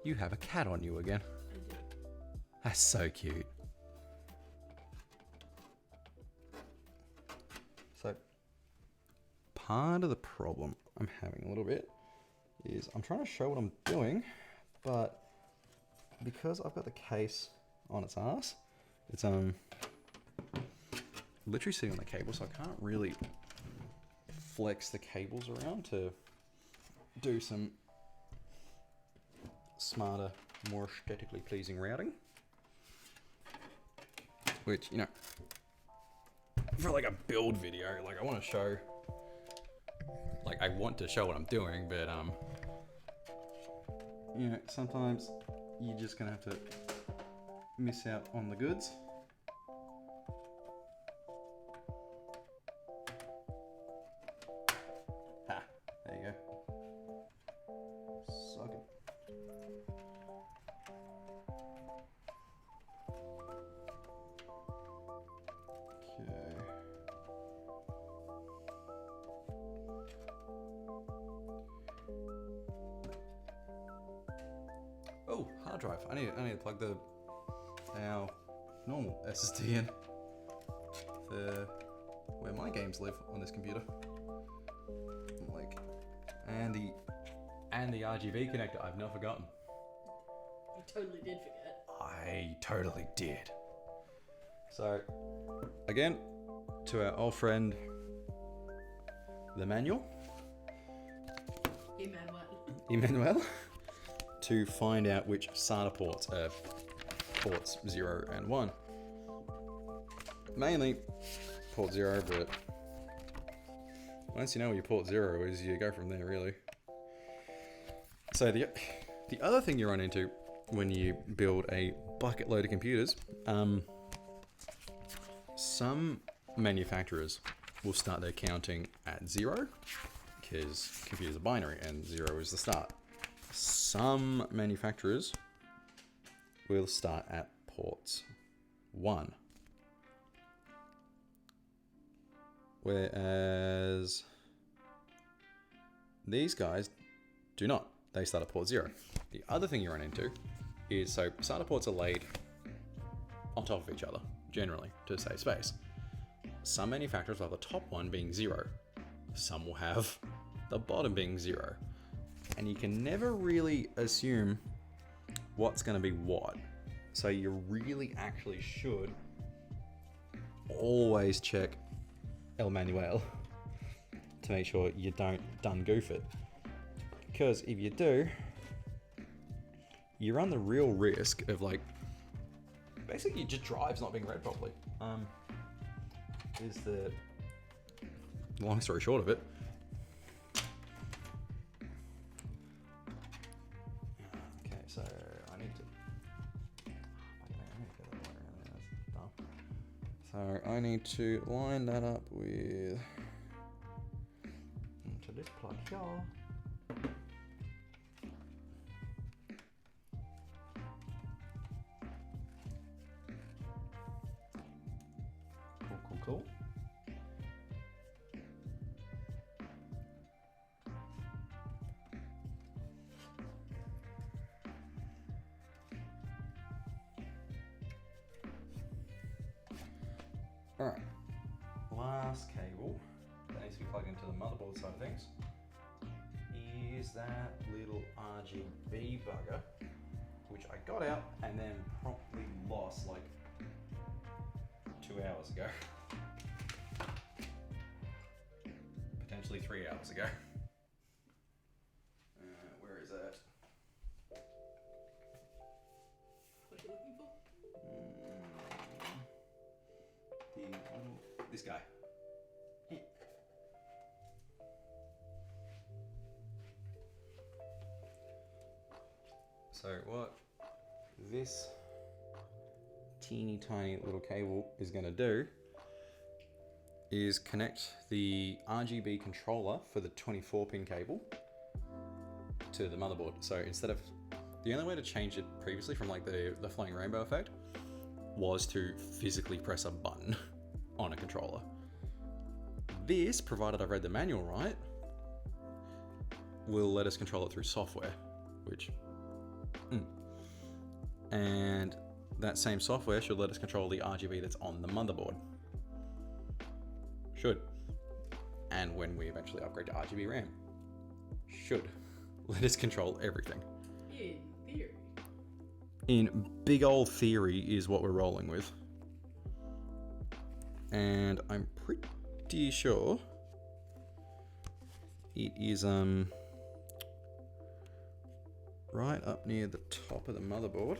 You have a cat on you again. I do. That's so cute. So, part of the problem I'm having a little bit is I'm trying to show what I'm doing, but because I've got the case on its ass, it's literally sitting on the cable, so I can't really flex the cables around to do some smarter, more aesthetically pleasing routing. Which, you know, for like a build video, like I want to show, like I want to show what I'm doing, but you know, sometimes you're just gonna have to miss out on the goods. Ha, there you go. Suck it. Okay. Oh, hard drive. I need to plug our normal SSD in for where my games live on this computer. Like, and the RGB connector. I've never forgotten. You totally did forget. I totally did. So, again, to our old friend, the manual, Emmanuel, to find out which SATA ports are ports 0 and 1. Mainly port 0, but once you know where your port 0 is, you go from there, really. So the other thing you run into when you build a bucket load of computers, some manufacturers will start their counting at 0, because computers are binary and 0 is the start. Some manufacturers will start at ports 1. Whereas these guys do not. They start at port 0. The other thing you run into is, so SATA ports are laid on top of each other, generally, to save space. Some manufacturers will have the top one being 0. Some will have the bottom being 0. And you can never really assume what's going to be what. So you really actually should always check El Manual to make sure you don't done goof it. Because if you do, you run the real risk of, like, basically just drives not being read properly. Is the long story short of it. Okay, so I need to. So I need to line that up with into this plug here. Cool. Alright, last cable that needs to be plugged into the motherboard side of things is that little RGB bugger, which I got out and then promptly lost like 2 hours ago. Potentially 3 hours ago. Where is that? What are you looking for? This guy. So what this teeny tiny little cable is going to do is connect the RGB controller for the 24-pin cable to the motherboard. So instead of, the only way to change it previously from like the flying rainbow effect was to physically press a button on a controller. This, provided I've read the manual right, will let us control it through software, which and that same software should let us control the RGB that's on the motherboard. Should. And when we eventually upgrade to RGB RAM, should let us control everything. In theory. In big old theory is what we're rolling with. And I'm pretty sure it is right up near the top of the motherboard.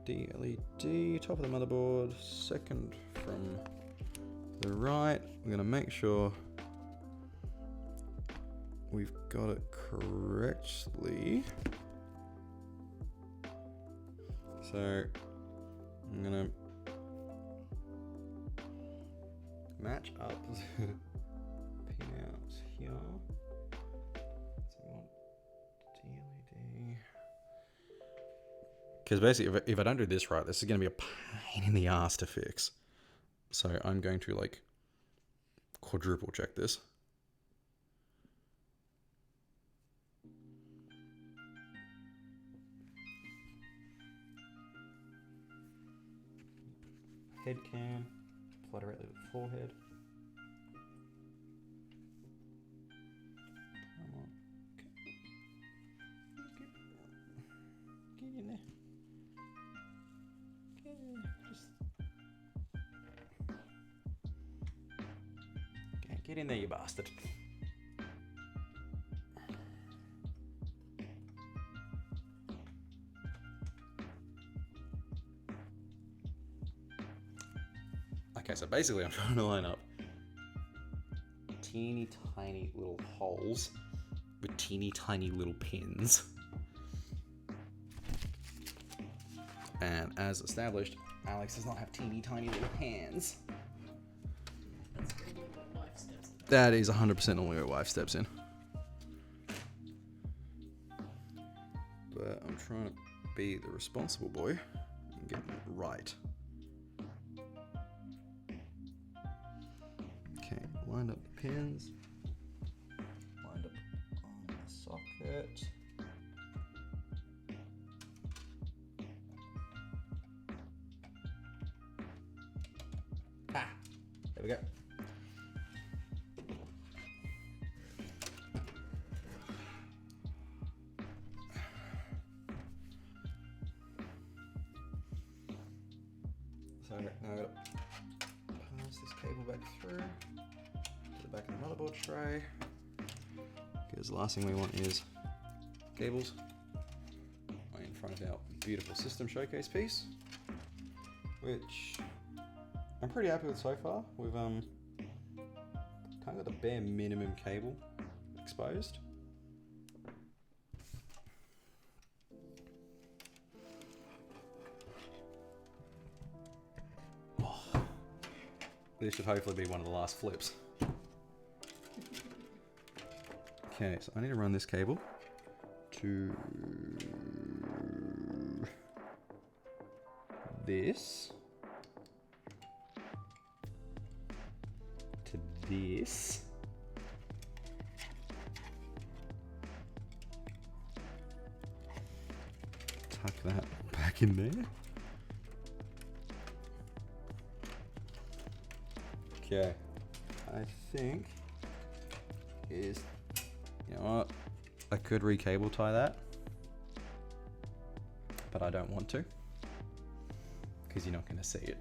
DLED, top of the motherboard, second from the right. We're going to make sure we've got it correctly. So I'm going to match up the pinouts here. So we want DLED. Because basically, if I don't do this right, this is going to be a pain in the ass to fix. So I'm going to like quadruple check this. Head cam, apply directly to the forehead. Come on. Get in there. Get in there, you bastard. Okay, so basically I'm trying to line up teeny tiny little holes with teeny tiny little pins. And as established, Alex does not have teeny tiny little hands. That's probably what life steps in. That is 100% only where wife steps in. But I'm trying to be the responsible boy and get it right. Okay, lined up the pins. Lined up on the socket. Ah, there we go. So now I've got to pass this cable back through to the back of the motherboard tray, because the last thing we want is cables in front of our beautiful system showcase piece, which I'm pretty happy with so far. We've kind of got the bare minimum cable exposed. This should hopefully be one of the last flips. Okay, so I need to run this cable to to this to this. Tuck that back in there. Okay, I think is, you know what, I could re-cable tie that, but I don't want to, because you're not going to see it.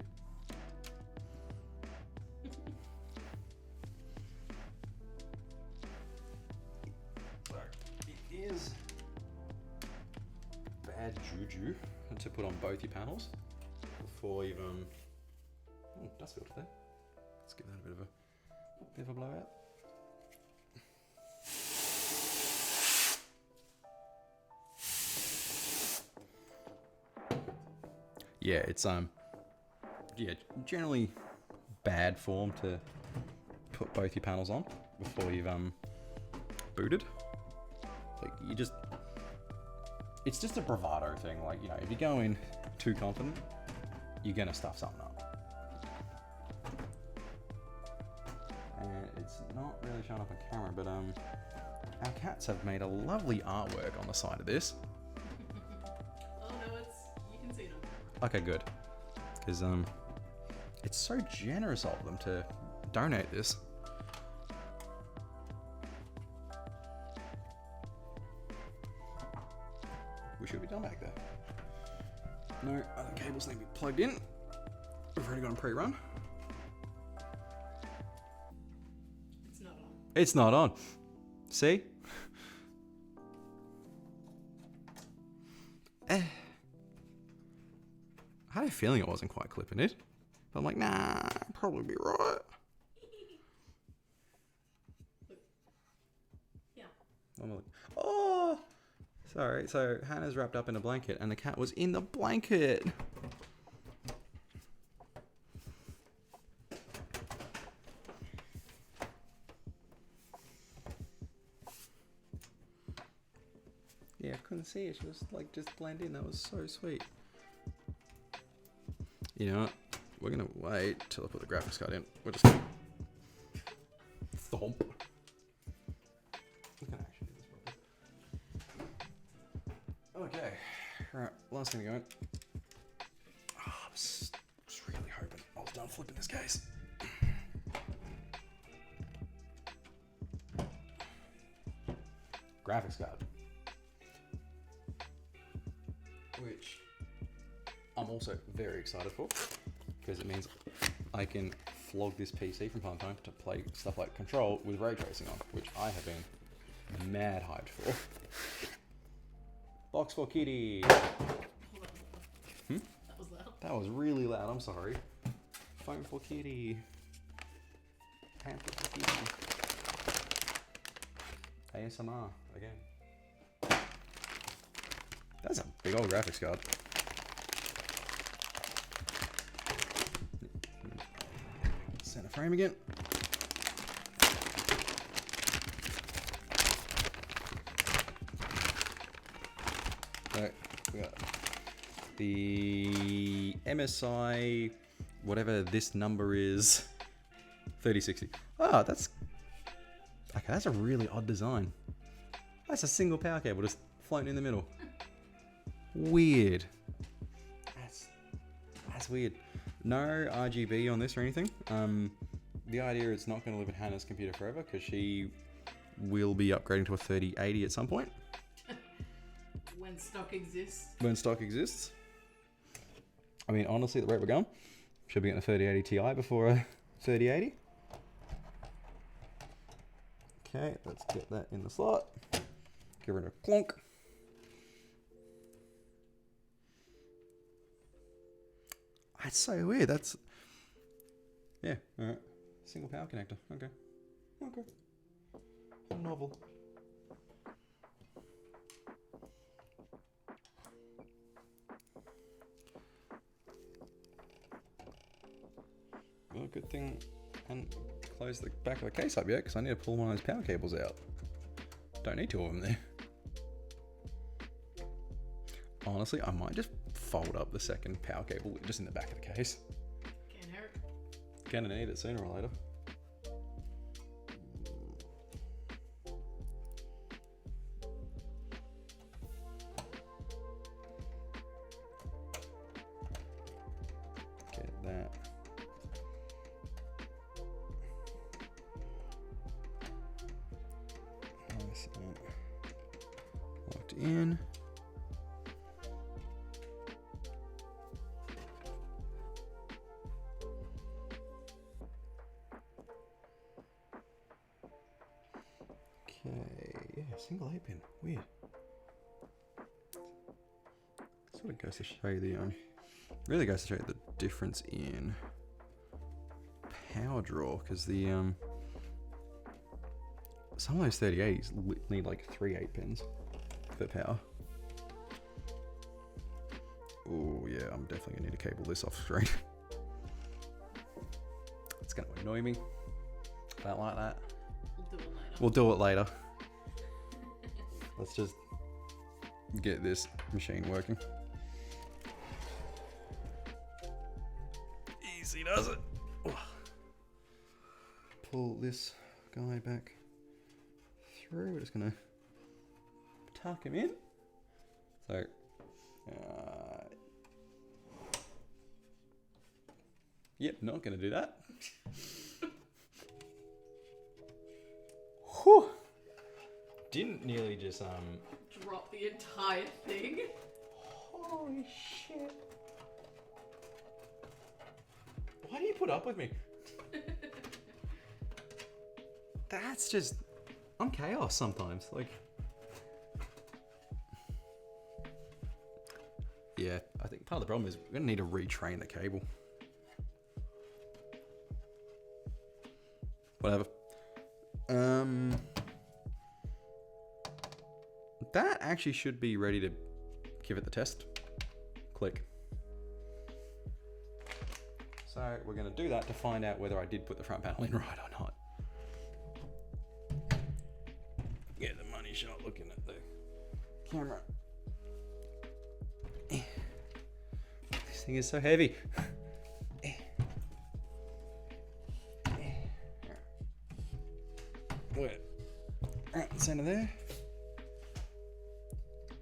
So, it is bad juju to put on both your panels before you've, oh, dust filter there. Let's give that a bit of a blowout. Yeah, it's generally bad form to put both your panels on before you've booted. Like it's just a bravado thing. Like, you know, if you go in too confident, you're gonna stuff something up. And it's not really showing up on camera, but our cats have made a lovely artwork on the side of this. Oh no, you can see it on camera. Okay, good. Because it's so generous of them to donate this. We should be done back there. No other cables need to be plugged in. We've already got them pre-run. It's not on. It's not on. See? I had a feeling it wasn't quite clipping it. But I'm like, nah, probably be right. Yeah. Oh! Sorry, so Hannah's wrapped up in a blanket and the cat was in the blanket. Yeah, I couldn't see it. She was like just blend in. That was so sweet. You know what? We're gonna wait till I put the graphics card in. We're just gonna thump. We can actually do this properly. Okay, right. Last thing going. Oh, I was really hoping I was done flipping this case. Graphics card, which I'm also very excited for, because it means I can flog this PC from time to time to play stuff like Control with ray tracing on, which I have been mad hyped for. Box for Kitty. Hmm? That was loud. That was really loud. I'm sorry. Phone for Kitty. Pamphlet for Kitty. ASMR again. That's a big old graphics card. Center frame again. So we got the MSI, whatever this number is, 3060. Oh, that's okay. That's a really odd design. That's a single power cable just floating in the middle. Weird. That's weird. No RGB on this or anything. The idea is it's not going to live in Hannah's computer forever because she will be upgrading to a 3080 at some point. When stock exists. When stock exists. I mean, honestly, the rate we're going, should be getting a 3080 Ti before a 3080. Okay, let's get that in the slot. Give it a clonk. That's so weird. That's, yeah, alright. Single power connector. Okay. Okay. How novel. Well, good thing I hadn't closed the back of the case up yet, because I need to pull one of those power cables out. Don't need two of them there. Honestly, I might just fold up the second power cable just in the back of the case. Can't hurt. Gonna need it sooner or later. Get that. Nice and locked in. Okay, yeah, single 8-pin. Weird. Sort of goes to show you the really goes to show you the difference in power draw, because the some of those 38s need like 3 8-pins for power. Oh yeah, I'm definitely gonna need to cable this off screen. It's gonna annoy me. I don't like that. We'll do it later. We'll do it later. Let's just get this machine working. Easy does it. Pull this guy back through. We're just gonna tuck him in. So, yep, not gonna do that. Whew. Didn't nearly just Drop the entire thing. Holy shit. Why do you put up with me? That's just... I'm chaos sometimes. Like... Yeah, I think part of the problem is we're going to need to retrain the cable. Whatever. That actually should be ready to give it the test. Click. So we're going to do that to find out whether I did put the front panel in right or not. Get the money shot looking at the camera. This thing is so heavy. Alright, center there.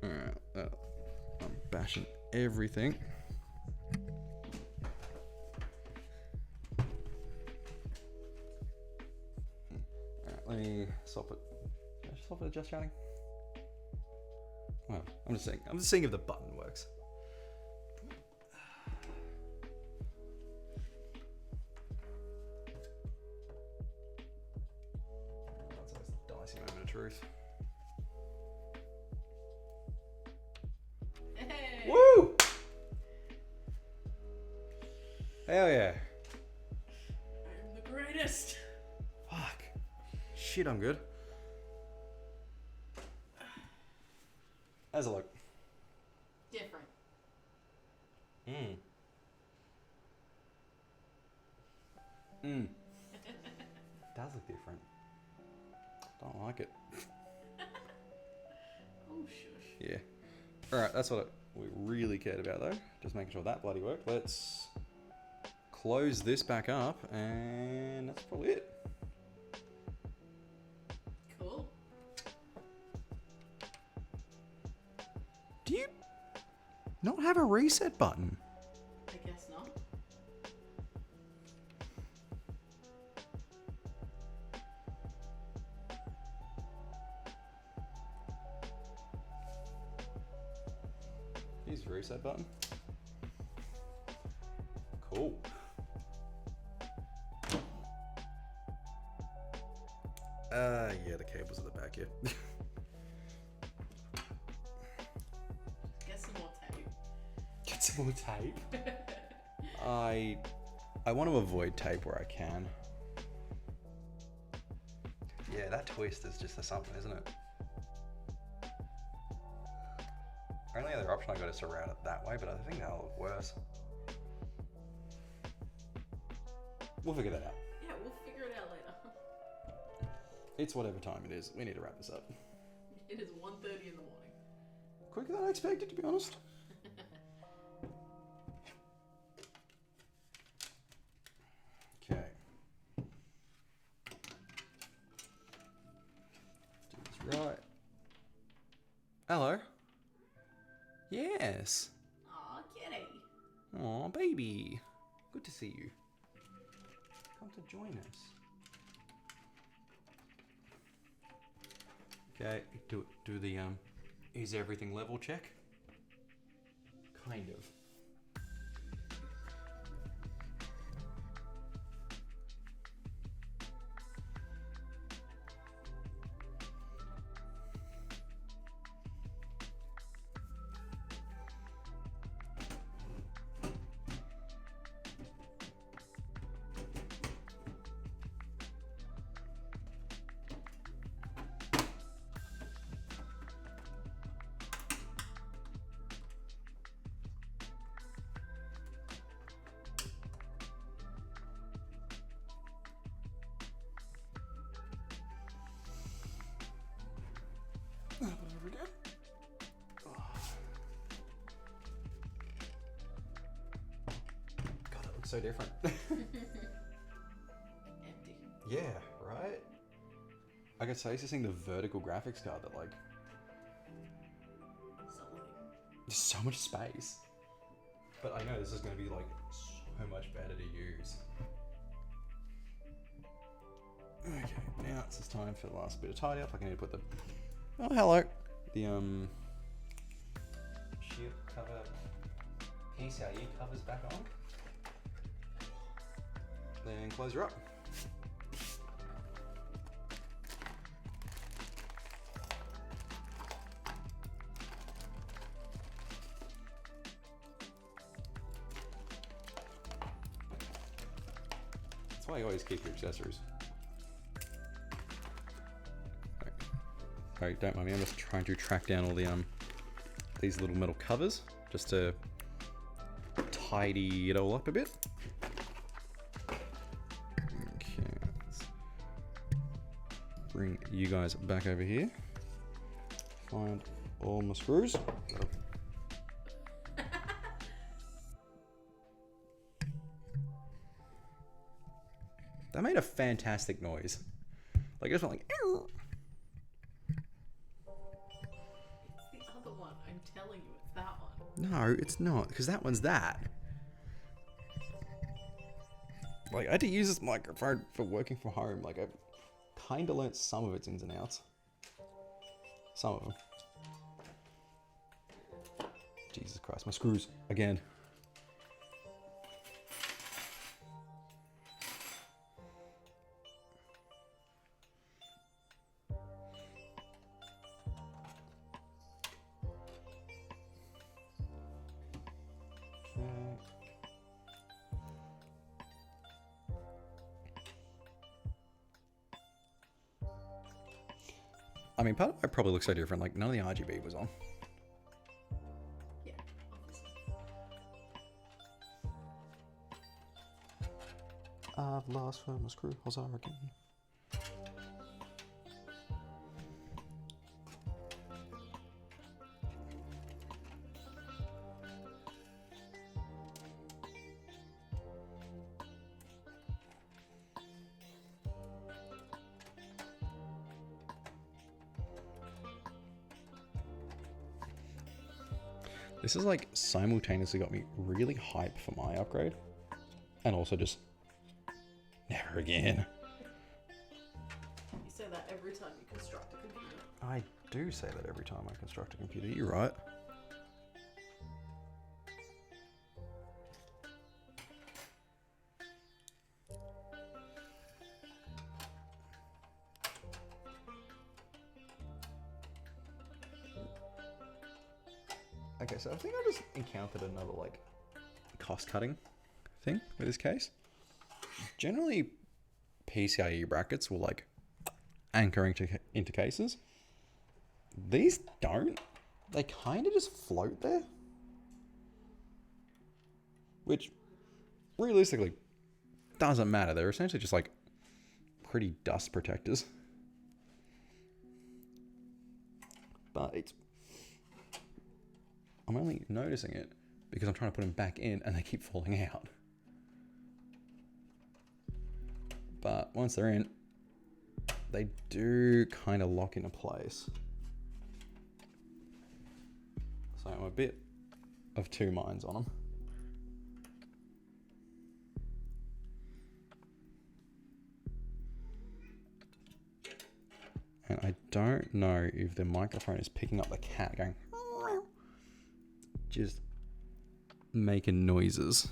Alright, I'm bashing everything. Alright, let me swap it. Can I just swap it to just shouting? Well, I'm just seeing if the button works. That's a dicey moment of truth. Hey. Woo! Hell yeah. I'm the greatest. Fuck. Shit, I'm good. How's it look? Different. Does look different. Don't like it. Oh, shush. Yeah. Alright, that's what we really cared about though. Just making sure that bloody worked. Let's close this back up and that's probably it. Cool. Do you not have a reset button? I guess not. Use the reset button. Cool. Yeah, the cables at the back here. Get some more tape. Get some more tape. I want to avoid tape where I can. Yeah, that twist is just a something, isn't it? Only other option I got is to route it that way, but I think that'll look worse. We'll figure that out. Yeah, we'll figure it out later. It's whatever time it is. We need to wrap this up. It is 1:30 in the morning. Quicker than I expected, to be honest. Hello. Yes. Aw, kitty. Aw, baby. Good to see you. Come to join us. Okay, do the is everything level check? Kind of. Over again. God, that looks so different. Empty. Yeah, right? I guess I used to seeing the vertical graphics card that like Solid. there's so much space. But I know this is gonna be like so much better to use. Okay, now it's just time for the last bit of tidy up. I need to put the oh hello. The shield cover PCIe covers back on. Then close her up. That's why you always keep your accessories. Sorry, don't mind me. I'm just trying to track down all the these little metal covers just to tidy it all up a bit. Okay, let's bring you guys back over here. Find all my screws. That made a fantastic noise. Like it just went like. Ew. It's the other one. I'm telling you, it's that one. No, it's not, because that one's that. Like, I had to use this microphone for working from home. Like, I've kind of learnt some of its ins and outs. Some of them. Jesus Christ, my screws, again. I mean, part of it probably looks so different. Like, none of the RGB was on. Yeah, obviously. I've lost where my screw holes are again. This is like simultaneously got me really hype for my upgrade and also just never again. You say that every time you construct a computer. I do say that every time I construct a computer, you're right. Okay, so I think I just encountered another like cost cutting thing with this case. Generally, PCIe brackets will like anchor into cases. These don't. They kind of just float there. Which, realistically, doesn't matter. They're essentially just like pretty dust protectors. But I'm only noticing it because I'm trying to put them back in and they keep falling out. But once they're in, they do kind of lock into place. I'm a bit of two minds on them. And I don't know if the microphone is picking up the cat going, just making noises.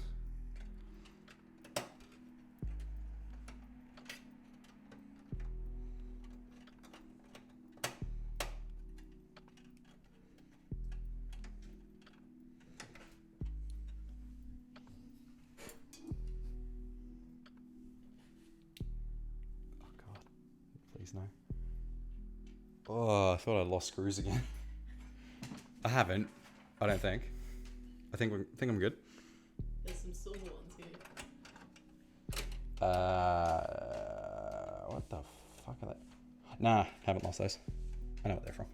Oh God, please no. Oh, I thought I lost screws again. I haven't. I don't think. I think I'm good. There's some silver ones here. What the fuck are they? Nah, haven't lost those. I know what they're from.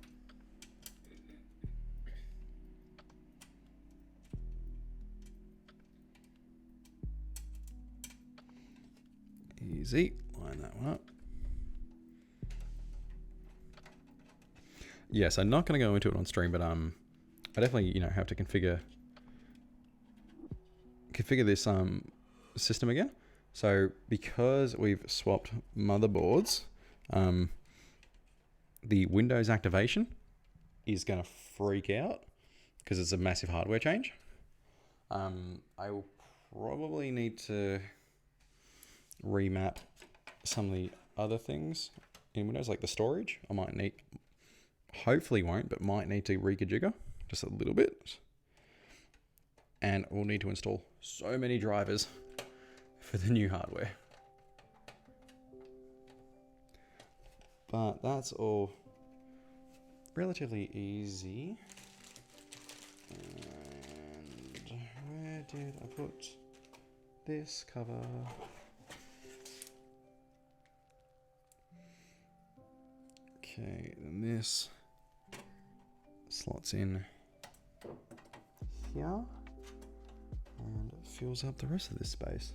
Easy. Line that one up. Yes, I'm not going to go into it on stream, but I definitely have to configure this system again. So because we've swapped motherboards, the Windows activation is going to freak out because it's a massive hardware change. I will probably need to remap some of the other things in Windows, like the storage. I might need, hopefully won't, but might need to reconfigure just a little bit. And we'll need to install so many drivers for the new hardware. But that's all relatively easy. And where did I put this cover? Okay, then this slots in here and fills up the rest of this space.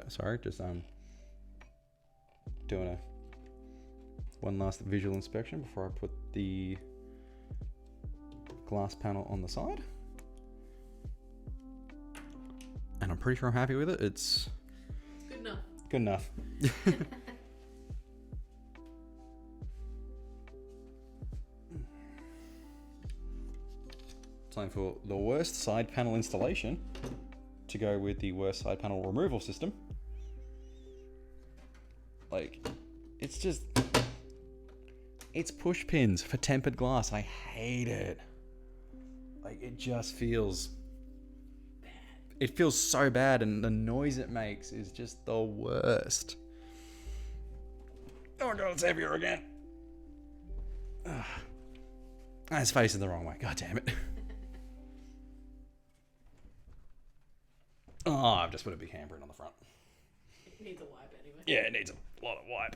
Sorry, just doing one last visual inspection before I put the glass panel on the side. And I'm pretty sure I'm happy with it. It's good enough. Good enough. Time for the worst side panel installation to go with the worst side panel removal system. Like, it's push pins for tempered glass. I hate it. Like, it just feels bad. It feels so bad, and the noise it makes is just the worst. Oh God, it's heavier again. Ugh. It's facing the wrong way. God damn it. Oh, I've just put a big handprint on the front. It needs a wipe anyway. Yeah, it needs a lot of wipe.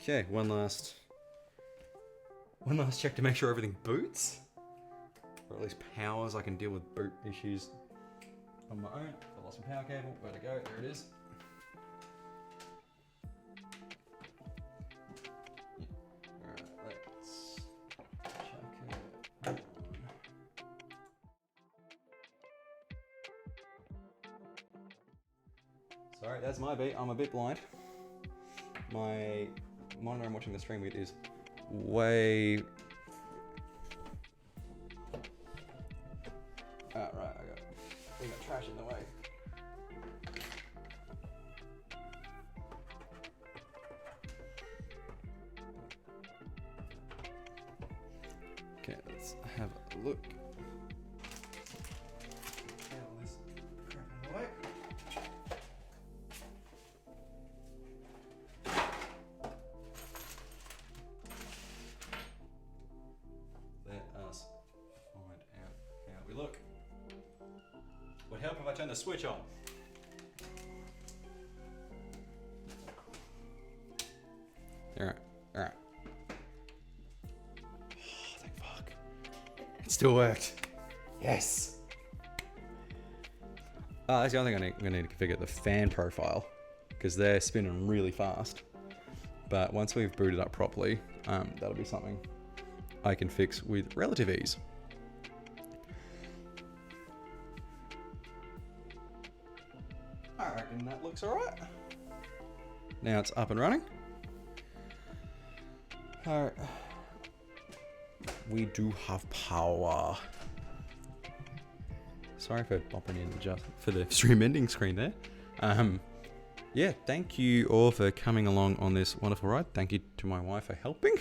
Okay, one last check to make sure everything boots, or at least powers. I can deal with boot issues on my own. I lost my power cable. Where'd it go? There it is. Alright, let's check it. Sorry, that's my beat. I'm a bit blind. My monitor I'm watching the stream with is way... Right, we got trash in the way. Okay, let's have a look. Get all this crap in the way. Let us find out how we look. help if I turn the switch on? Alright, alright. Oh, thank fuck. It still worked. Yes! That's the other thing I'm going to need to configure, the fan profile, because they're spinning really fast. But once we've booted up properly, that'll be something I can fix with relative ease. I reckon that looks alright. Now it's up and running. Alright. We do have power. Sorry for popping in just for the stream ending screen there. Yeah, thank you all for coming along on this wonderful ride. Thank you to my wife for helping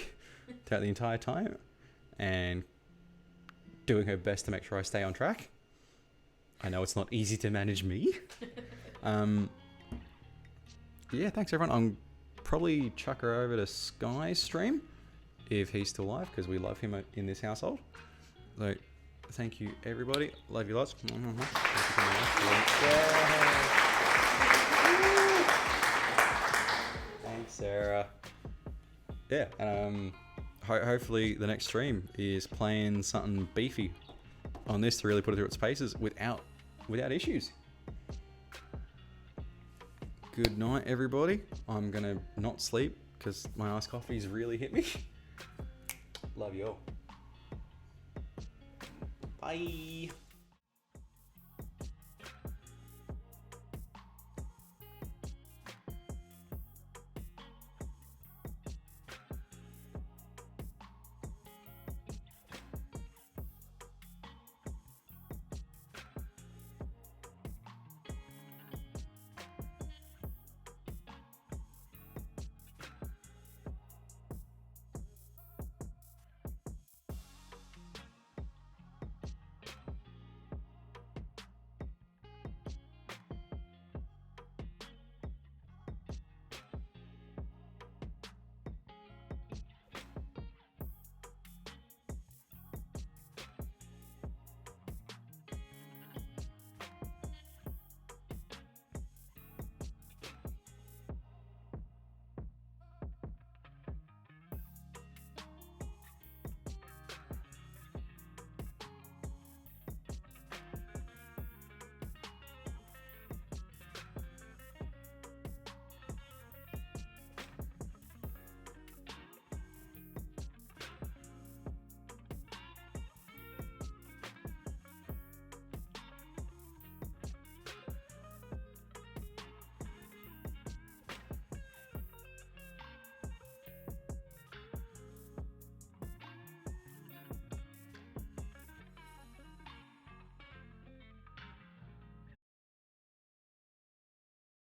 throughout the entire time and doing her best to make sure I stay on track. I know it's not easy to manage me. Yeah, thanks everyone. I'm probably chuck her over to Sky's stream if he's still alive, because we love him in this household. So thank you everybody. Love you lots. Thanks Sarah. Yeah, and hopefully the next stream is playing something beefy on this to really put it through its paces without issues. Good night, everybody. I'm gonna not sleep because my iced coffee's really hit me. Love you all. Bye.